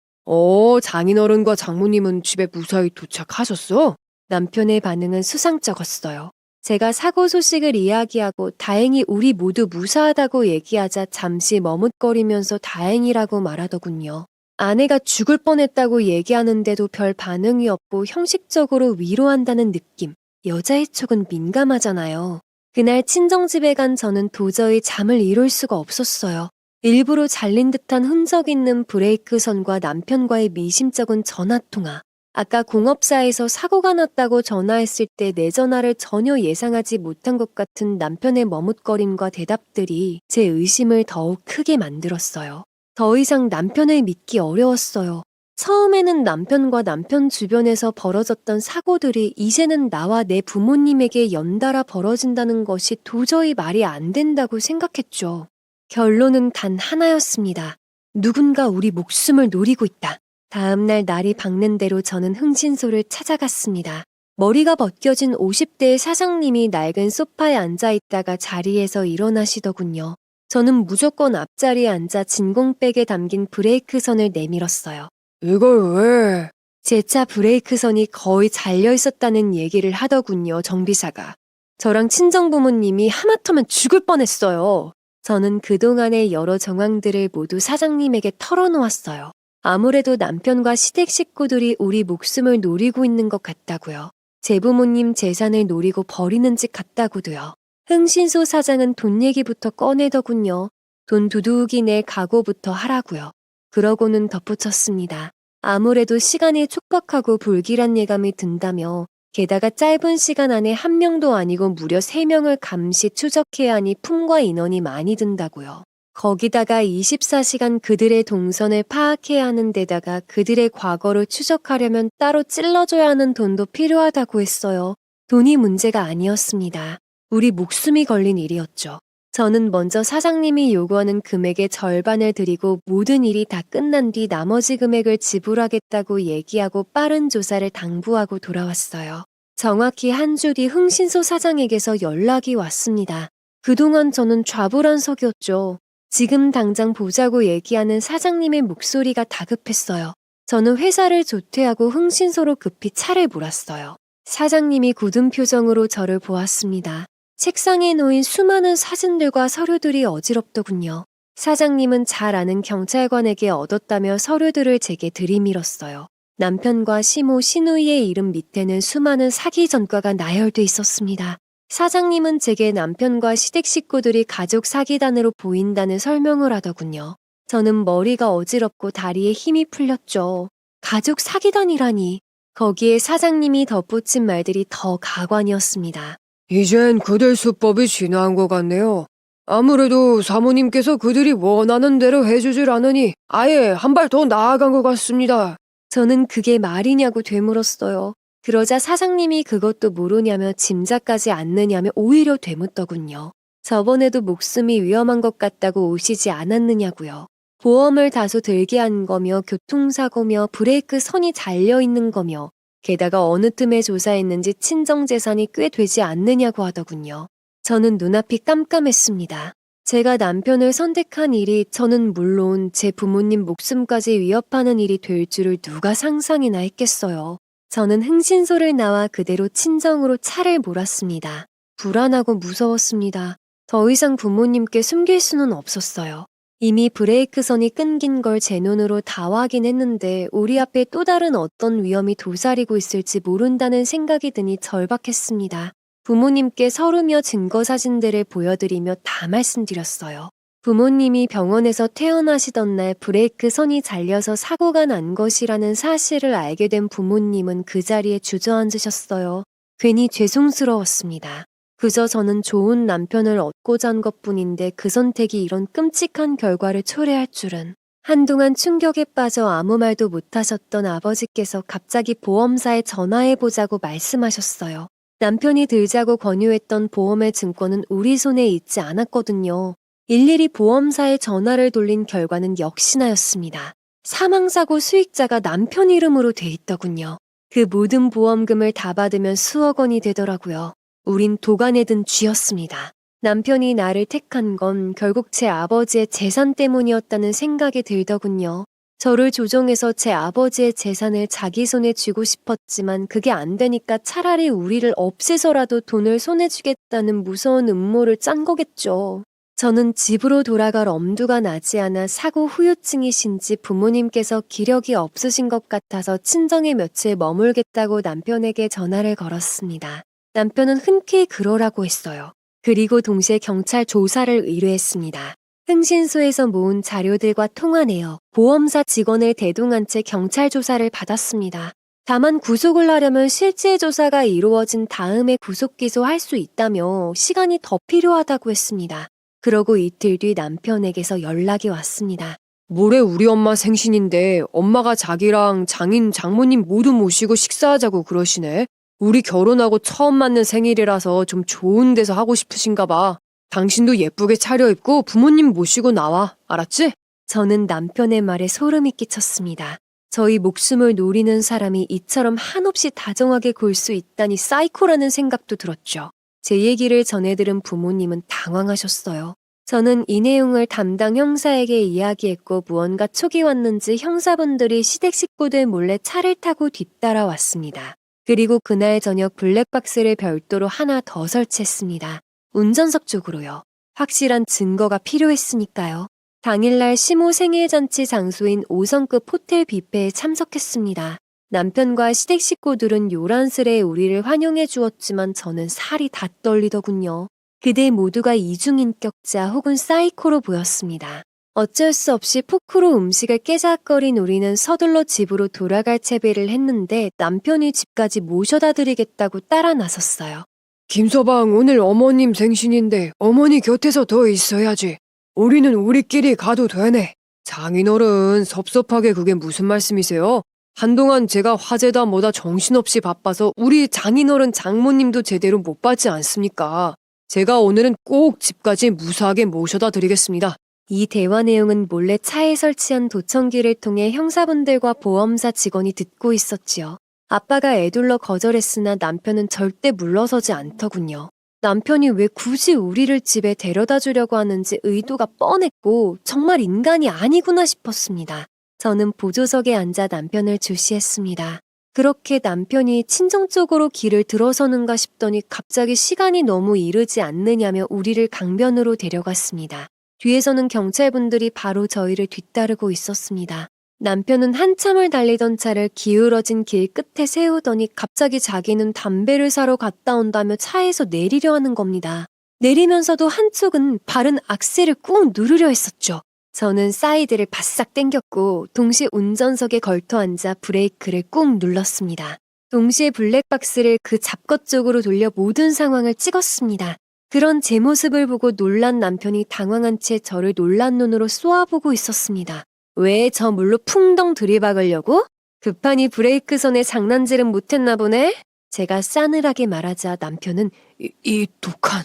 장인어른과 장모님은 집에 무사히 도착하셨어? 남편의 반응은 수상쩍었어요. 제가 사고 소식을 이야기하고 다행히 우리 모두 무사하다고 얘기하자 잠시 머뭇거리면서 다행이라고 말하더군요. 아내가 죽을 뻔했다고 얘기하는데도 별 반응이 없고 형식적으로 위로한다는 느낌. 여자의 촉은 민감하잖아요. 그날 친정집에 간 저는 도저히 잠을 이룰 수가 없었어요. 일부러 잘린 듯한 흔적 있는 브레이크선과 남편과의 미심쩍은 전화통화. 아까 공업사에서 사고가 났다고 전화했을 때 내 전화를 전혀 예상하지 못한 것 같은 남편의 머뭇거림과 대답들이 제 의심을 더욱 크게 만들었어요. 더 이상 남편을 믿기 어려웠어요. 처음에는 남편과 남편 주변에서 벌어졌던 사고들이 이제는 나와 내 부모님에게 연달아 벌어진다는 것이 도저히 말이 안 된다고 생각했죠. 결론은 단 하나였습니다. 누군가 우리 목숨을 노리고 있다. 다음날 날이 밝는 대로 저는 흥신소를 찾아갔습니다. 머리가 벗겨진 50대의 사장님이 낡은 소파에 앉아 있다가 자리에서 일어나시더군요. 저는 무조건 앞자리에 앉아 진공백에 담긴 브레이크선을 내밀었어요. 이걸 왜? 제 차 브레이크선이 거의 잘려 있었다는 얘기를 하더군요, 정비사가. 저랑 친정부모님이 하마터면 죽을 뻔했어요. 저는 그동안의 여러 정황들을 모두 사장님에게 털어놓았어요. 아무래도 남편과 시댁 식구들이 우리 목숨을 노리고 있는 것 같다고요. 제 부모님 재산을 노리고 버리는 짓 같다고도요. 흥신소 사장은 돈 얘기부터 꺼내더군요. 돈 두둑이 낼 각오부터 하라고요. 그러고는 덧붙였습니다. 아무래도 시간이 촉박하고 불길한 예감이 든다며 게다가 짧은 시간 안에 한 명도 아니고 무려 3명을 감시 추적해야 하니 품과 인원이 많이 든다고요. 거기다가 24시간 그들의 동선을 파악해야 하는 데다가 그들의 과거를 추적하려면 따로 찔러줘야 하는 돈도 필요하다고 했어요. 돈이 문제가 아니었습니다. 우리 목숨이 걸린 일이었죠. 저는 먼저 사장님이 요구하는 금액의 절반을 드리고 모든 일이 다 끝난 뒤 나머지 금액을 지불하겠다고 얘기하고 빠른 조사를 당부하고 돌아왔어요. 정확히 한 주 뒤 흥신소 사장에게서 연락이 왔습니다. 그동안 저는 좌불안석이었죠. 지금 당장 보자고 얘기하는 사장님의 목소리가 다급했어요. 저는 회사를 조퇴하고 흥신소로 급히 차를 몰았어요. 사장님이 굳은 표정으로 저를 보았습니다. 책상에 놓인 수많은 사진들과 서류들이 어지럽더군요. 사장님은 잘 아는 경찰관에게 얻었다며 서류들을 제게 들이밀었어요. 남편과 시모, 시누이의 이름 밑에는 수많은 사기 전과가 나열돼 있었습니다. 사장님은 제게 남편과 시댁 식구들이 가족 사기단으로 보인다는 설명을 하더군요. 저는 머리가 어지럽고 다리에 힘이 풀렸죠. 가족 사기단이라니. 거기에 사장님이 덧붙인 말들이 더 가관이었습니다. 이젠 그들 수법이 진화한 것 같네요. 아무래도 사모님께서 그들이 원하는 대로 해주질 않으니 아예 한 발 더 나아간 것 같습니다. 저는 그게 말이냐고 되물었어요. 그러자 사장님이 그것도 모르냐며 짐작까지 않느냐며 오히려 되묻더군요. 저번에도 목숨이 위험한 것 같다고 오시지 않았느냐고요. 보험을 다소 들게 한 거며 교통사고며 브레이크 선이 잘려있는 거며 게다가 어느 틈에 조사했는지 친정재산이 꽤 되지 않느냐고 하더군요. 저는 눈앞이 깜깜했습니다. 제가 남편을 선택한 일이 저는 물론 제 부모님 목숨까지 위협하는 일이 될 줄을 누가 상상이나 했겠어요. 저는 흥신소를 나와 그대로 친정으로 차를 몰았습니다. 불안하고 무서웠습니다. 더 이상 부모님께 숨길 수는 없었어요. 이미 브레이크선이 끊긴 걸 제 눈으로 다 확인했는데 우리 앞에 또 다른 어떤 위험이 도사리고 있을지 모른다는 생각이 드니 절박했습니다. 부모님께 서류며 증거 사진들을 보여드리며 다 말씀드렸어요. 부모님이 병원에서 퇴원하시던 날 브레이크 선이 잘려서 사고가 난 것이라는 사실을 알게 된 부모님은 그 자리에 주저앉으셨어요. 괜히 죄송스러웠습니다. 그저 저는 좋은 남편을 얻고자 한 것뿐인데 그 선택이 이런 끔찍한 결과를 초래할 줄은. 한동안 충격에 빠져 아무 말도 못하셨던 아버지께서 갑자기 보험사에 전화해보자고 말씀하셨어요. 남편이 들자고 권유했던 보험의 증권은 우리 손에 있지 않았거든요. 일일이 보험사에 전화를 돌린 결과는 역시나였습니다. 사망사고 수익자가 남편 이름으로 돼 있더군요. 그 모든 보험금을 다 받으면 수억 원이 되더라고요. 우린 도간에 든 쥐였습니다. 남편이 나를 택한 건 결국 제 아버지의 재산 때문이었다는 생각이 들더군요. 저를 조종해서 제 아버지의 재산을 자기 손에 쥐고 싶었지만 그게 안 되니까 차라리 우리를 없애서라도 돈을 손에 쥐겠다는 무서운 음모를 짠 거겠죠. 저는 집으로 돌아갈 엄두가 나지 않아 사고 후유증이신지 부모님께서 기력이 없으신 것 같아서 친정에 며칠 머물겠다고 남편에게 전화를 걸었습니다. 남편은 흔쾌히 그러라고 했어요. 그리고 동시에 경찰 조사를 의뢰했습니다. 흥신소에서 모은 자료들과 통화내어 보험사 직원을 대동한 채 경찰 조사를 받았습니다. 다만 구속을 하려면 실제 조사가 이루어진 다음에 구속 기소할 수 있다며 시간이 더 필요하다고 했습니다. 그러고 이틀 뒤 남편에게서 연락이 왔습니다. 모레 우리 엄마 생신인데 엄마가 자기랑 장인, 장모님 모두 모시고 식사하자고 그러시네. 우리 결혼하고 처음 맞는 생일이라서 좀 좋은 데서 하고 싶으신가 봐. 당신도 예쁘게 차려입고 부모님 모시고 나와. 알았지? 저는 남편의 말에 소름이 끼쳤습니다. 저희 목숨을 노리는 사람이 이처럼 한없이 다정하게 굴 수 있다니 사이코라는 생각도 들었죠. 제 얘기를 전해들은 부모님은 당황하셨어요. 저는 이 내용을 담당 형사에게 이야기했고 무언가 촉이 왔는지 형사분들이 시댁 식구들 몰래 차를 타고 뒤따라왔습니다. 그리고 그날 저녁 블랙박스를 별도로 하나 더 설치했습니다. 운전석 쪽으로요. 확실한 증거가 필요했으니까요. 당일날 시모 생일잔치 장소인 5성급 호텔 뷔페에 참석했습니다. 남편과 시댁 식구들은 요란스레 우리를 환영해 주었지만 저는 살이 다 떨리더군요. 그들 모두가 이중인격자 혹은 사이코로 보였습니다. 어쩔 수 없이 포크로 음식을 깨작거린 우리는 서둘러 집으로 돌아갈 채비를 했는데 남편이 집까지 모셔다 드리겠다고 따라 나섰어요. 김서방, 오늘 어머님 생신인데 어머니 곁에서 더 있어야지. 우리는 우리끼리 가도 되네. 장인어른, 섭섭하게 그게 무슨 말씀이세요? 한동안 제가 화제다 뭐다 정신없이 바빠서 우리 장인어른 장모님도 제대로 못 봤지 않습니까? 제가 오늘은 꼭 집까지 무사하게 모셔다 드리겠습니다. 이 대화 내용은 몰래 차에 설치한 도청기를 통해 형사분들과 보험사 직원이 듣고 있었지요. 아빠가 애둘러 거절했으나 남편은 절대 물러서지 않더군요. 남편이 왜 굳이 우리를 집에 데려다 주려고 하는지 의도가 뻔했고 정말 인간이 아니구나 싶었습니다. 저는 보조석에 앉아 남편을 주시했습니다. 그렇게 남편이 친정 쪽으로 길을 들어서는가 싶더니 갑자기 시간이 너무 이르지 않느냐며 우리를 강변으로 데려갔습니다. 뒤에서는 경찰분들이 바로 저희를 뒤따르고 있었습니다. 남편은 한참을 달리던 차를 기울어진 길 끝에 세우더니 갑자기 자기는 담배를 사러 갔다 온다며 차에서 내리려 하는 겁니다. 내리면서도 한쪽은 발은 악셀을 꾹 누르려 했었죠. 저는 사이드를 바싹 당겼고 동시에 운전석에 걸터 앉아 브레이크를 꾹 눌렀습니다. 동시에 블랙박스를 그 잡것 쪽으로 돌려 모든 상황을 찍었습니다. 그런 제 모습을 보고 놀란 남편이 당황한 채 저를 놀란 눈으로 쏘아보고 있었습니다. 왜 저 물로 풍덩 들이박으려고? 급하니 브레이크 손에 장난질은 못했나 보네? 제가 싸늘하게 말하자 남편은 이 독한...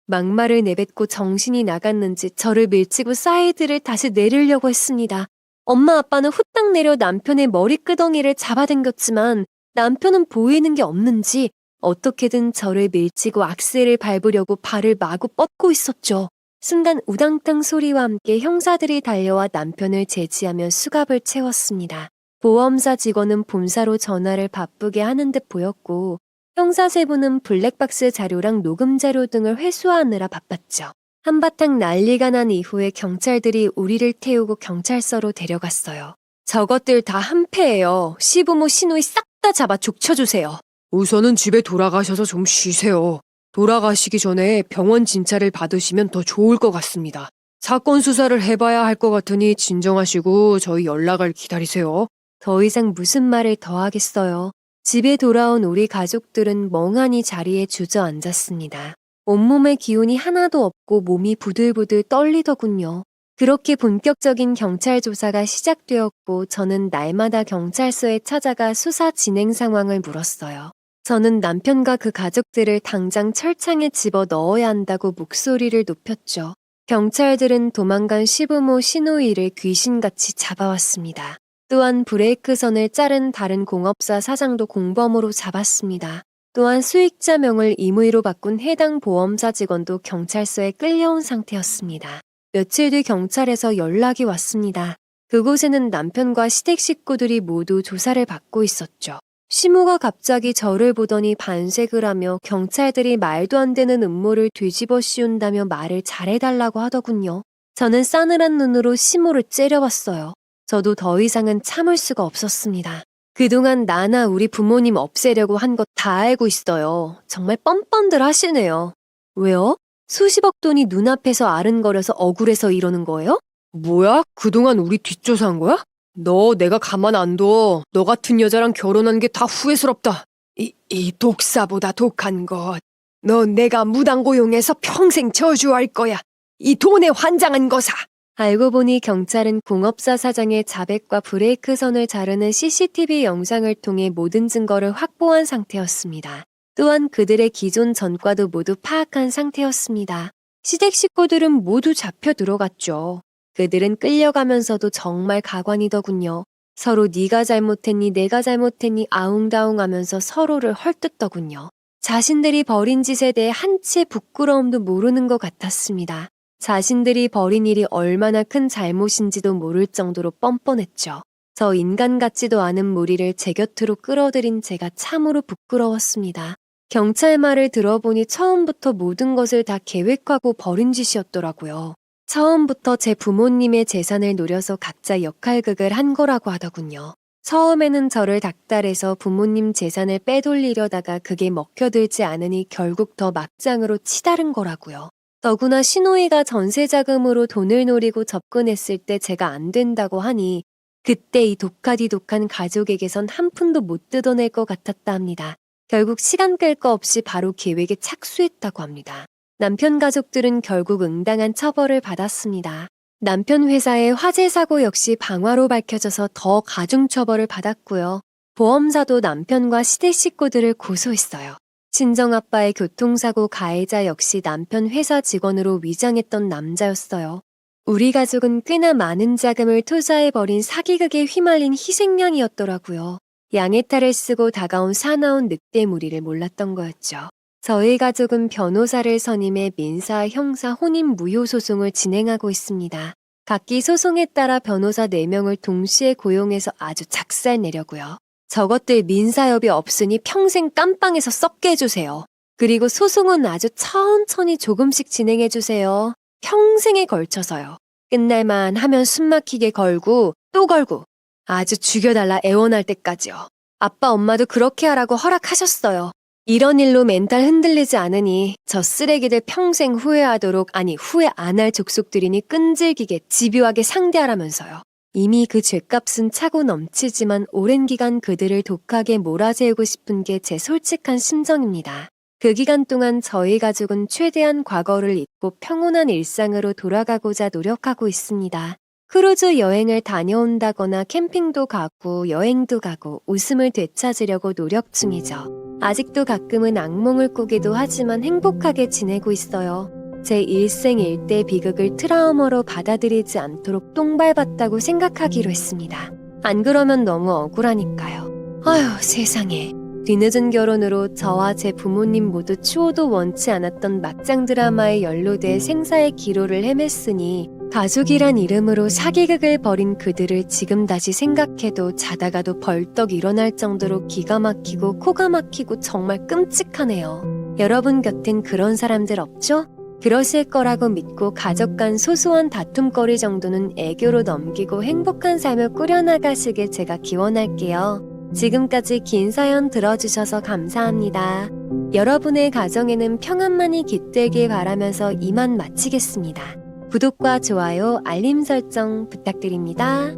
막말을 내뱉고 정신이 나갔는지 저를 밀치고 사이드를 다시 내리려고 했습니다. 엄마 아빠는 후딱 내려 남편의 머리끄덩이를 잡아당겼지만 남편은 보이는 게 없는지 어떻게든 저를 밀치고 악셀을 밟으려고 발을 마구 뻗고 있었죠. 순간 우당탕 소리와 함께 형사들이 달려와 남편을 제지하며 수갑을 채웠습니다. 보험사 직원은 본사로 전화를 바쁘게 하는 듯 보였고 형사 세 분은 블랙박스 자료랑 녹음 자료 등을 회수하느라 바빴죠. 한바탕 난리가 난 이후에 경찰들이 우리를 태우고 경찰서로 데려갔어요. 저것들 다 한패예요. 시부모 시누이 싹 다 잡아 족쳐주세요. 우선은 집에 돌아가셔서 좀 쉬세요. 돌아가시기 전에 병원 진찰을 받으시면 더 좋을 것 같습니다. 사건 수사를 해봐야 할 것 같으니 진정하시고 저희 연락을 기다리세요. 더 이상 무슨 말을 더 하겠어요. 집에 돌아온 우리 가족들은 멍하니 자리에 주저앉았습니다. 온몸에 기운이 하나도 없고 몸이 부들부들 떨리더군요. 그렇게 본격적인 경찰 조사가 시작되었고 저는 날마다 경찰서에 찾아가 수사 진행 상황을 물었어요. 저는 남편과 그 가족들을 당장 철창에 집어 넣어야 한다고 목소리를 높였죠. 경찰들은 도망간 시부모 시누이를 귀신같이 잡아왔습니다. 또한 브레이크선을 자른 다른 공업사 사장도 공범으로 잡았습니다. 또한 수익자 명을 임의로 바꾼 해당 보험사 직원도 경찰서에 끌려온 상태였습니다. 며칠 뒤 경찰에서 연락이 왔습니다. 그곳에는 남편과 시댁 식구들이 모두 조사를 받고 있었죠. 시모가 갑자기 저를 보더니 반색을 하며 경찰들이 말도 안 되는 음모를 뒤집어 씌운다며 말을 잘해달라고 하더군요. 저는 싸늘한 눈으로 시모를 째려봤어요. 저도 더 이상은 참을 수가 없었습니다. 그동안 나나 우리 부모님 없애려고 한 것 다 알고 있어요. 정말 뻔뻔들 하시네요. 왜요? 수십억 돈이 눈앞에서 아른거려서 억울해서 이러는 거예요? 뭐야? 그동안 우리 뒷조사한 거야? 너 내가 가만 안 둬. 너 같은 여자랑 결혼한 게 다 후회스럽다. 이 독사보다 독한 것. 너 내가 무당 고용해서 평생 저주할 거야. 이 돈에 환장한 거사. 알고 보니 경찰은 공업사 사장의 자백과 브레이크 선을 자르는 CCTV 영상을 통해 모든 증거를 확보한 상태였습니다. 또한 그들의 기존 전과도 모두 파악한 상태였습니다. 시댁 식구들은 모두 잡혀 들어갔죠. 그들은 끌려가면서도 정말 가관이더군요. 서로 네가 잘못했니 내가 잘못했니 아웅다웅하면서 서로를 헐뜯더군요. 자신들이 벌인 짓에 대해 한치의 부끄러움도 모르는 것 같았습니다. 자신들이 벌인 일이 얼마나 큰 잘못인지도 모를 정도로 뻔뻔했죠. 저 인간 같지도 않은 무리를 제 곁으로 끌어들인 제가 참으로 부끄러웠습니다. 경찰 말을 들어보니 처음부터 모든 것을 다 계획하고 벌인 짓이었더라고요. 처음부터 제 부모님의 재산을 노려서 각자 역할극을 한 거라고 하더군요. 처음에는 저를 닥달해서 부모님 재산을 빼돌리려다가 그게 먹혀들지 않으니 결국 더 막장으로 치다른 거라고요. 더구나 시노이가 전세자금으로 돈을 노리고 접근했을 때 제가 안 된다고 하니 그때 이 독하디독한 가족에게선 한 푼도 못 뜯어낼 것 같았다 합니다. 결국 시간 끌 거 없이 바로 계획에 착수했다고 합니다. 남편 가족들은 결국 응당한 처벌을 받았습니다. 남편 회사의 화재 사고 역시 방화로 밝혀져서 더 가중 처벌을 받았고요. 보험사도 남편과 시댁 식구들을 고소했어요. 친정아빠의 교통사고 가해자 역시 남편 회사 직원으로 위장했던 남자였어요. 우리 가족은 꽤나 많은 자금을 투자해버린 사기극에 휘말린 희생양이었더라고요. 양해탈을 쓰고 다가온 사나운 늑대 무리를 몰랐던 거였죠. 저희 가족은 변호사를 선임해 민사, 형사, 혼인 무효 소송을 진행하고 있습니다. 각기 소송에 따라 변호사 4명을 동시에 고용해서 아주 작살 내려고요. 저것들 민사협이 없으니 평생 깜빵에서 썩게 해주세요. 그리고 소송은 아주 천천히 조금씩 진행해주세요. 평생에 걸쳐서요. 끝날만 하면 숨막히게 걸고 또 걸고 아주 죽여달라 애원할 때까지요. 아빠 엄마도 그렇게 하라고 허락하셨어요. 이런 일로 멘탈 흔들리지 않으니 저 쓰레기들 평생 후회하도록 아니 후회 안 할 족속들이니 끈질기게 집요하게 상대하라면서요. 이미 그 죗값은 차고 넘치지만 오랜 기간 그들을 독하게 몰아세우고 싶은 게 제 솔직한 심정입니다. 그 기간 동안 저희 가족은 최대한 과거를 잊고 평온한 일상으로 돌아가고자 노력하고 있습니다. 크루즈 여행을 다녀온다거나 캠핑도 가고 여행도 가고 웃음을 되찾으려고 노력 중이죠. 아직도 가끔은 악몽을 꾸기도 하지만 행복하게 지내고 있어요. 제 일생일대 비극을 트라우마로 받아들이지 않도록 똥 밟았다고 생각하기로 했습니다. 안 그러면 너무 억울하니까요. 아휴 세상에. 뒤늦은 결혼으로 저와 제 부모님 모두 추호도 원치 않았던 막장 드라마에 연루돼 생사의 기로를 헤맸으니 가족이란 이름으로 사기극을 벌인 그들을 지금 다시 생각해도 자다가도 벌떡 일어날 정도로 기가 막히고 코가 막히고 정말 끔찍하네요. 여러분 곁엔 그런 사람들 없죠? 그러실 거라고 믿고 가족 간 소소한 다툼거리 정도는 애교로 넘기고 행복한 삶을 꾸려나가시길 제가 기원할게요. 지금까지 긴 사연 들어주셔서 감사합니다. 여러분의 가정에는 평안만이 깃들길 바라면서 이만 마치겠습니다. 구독과 좋아요, 알림 설정 부탁드립니다.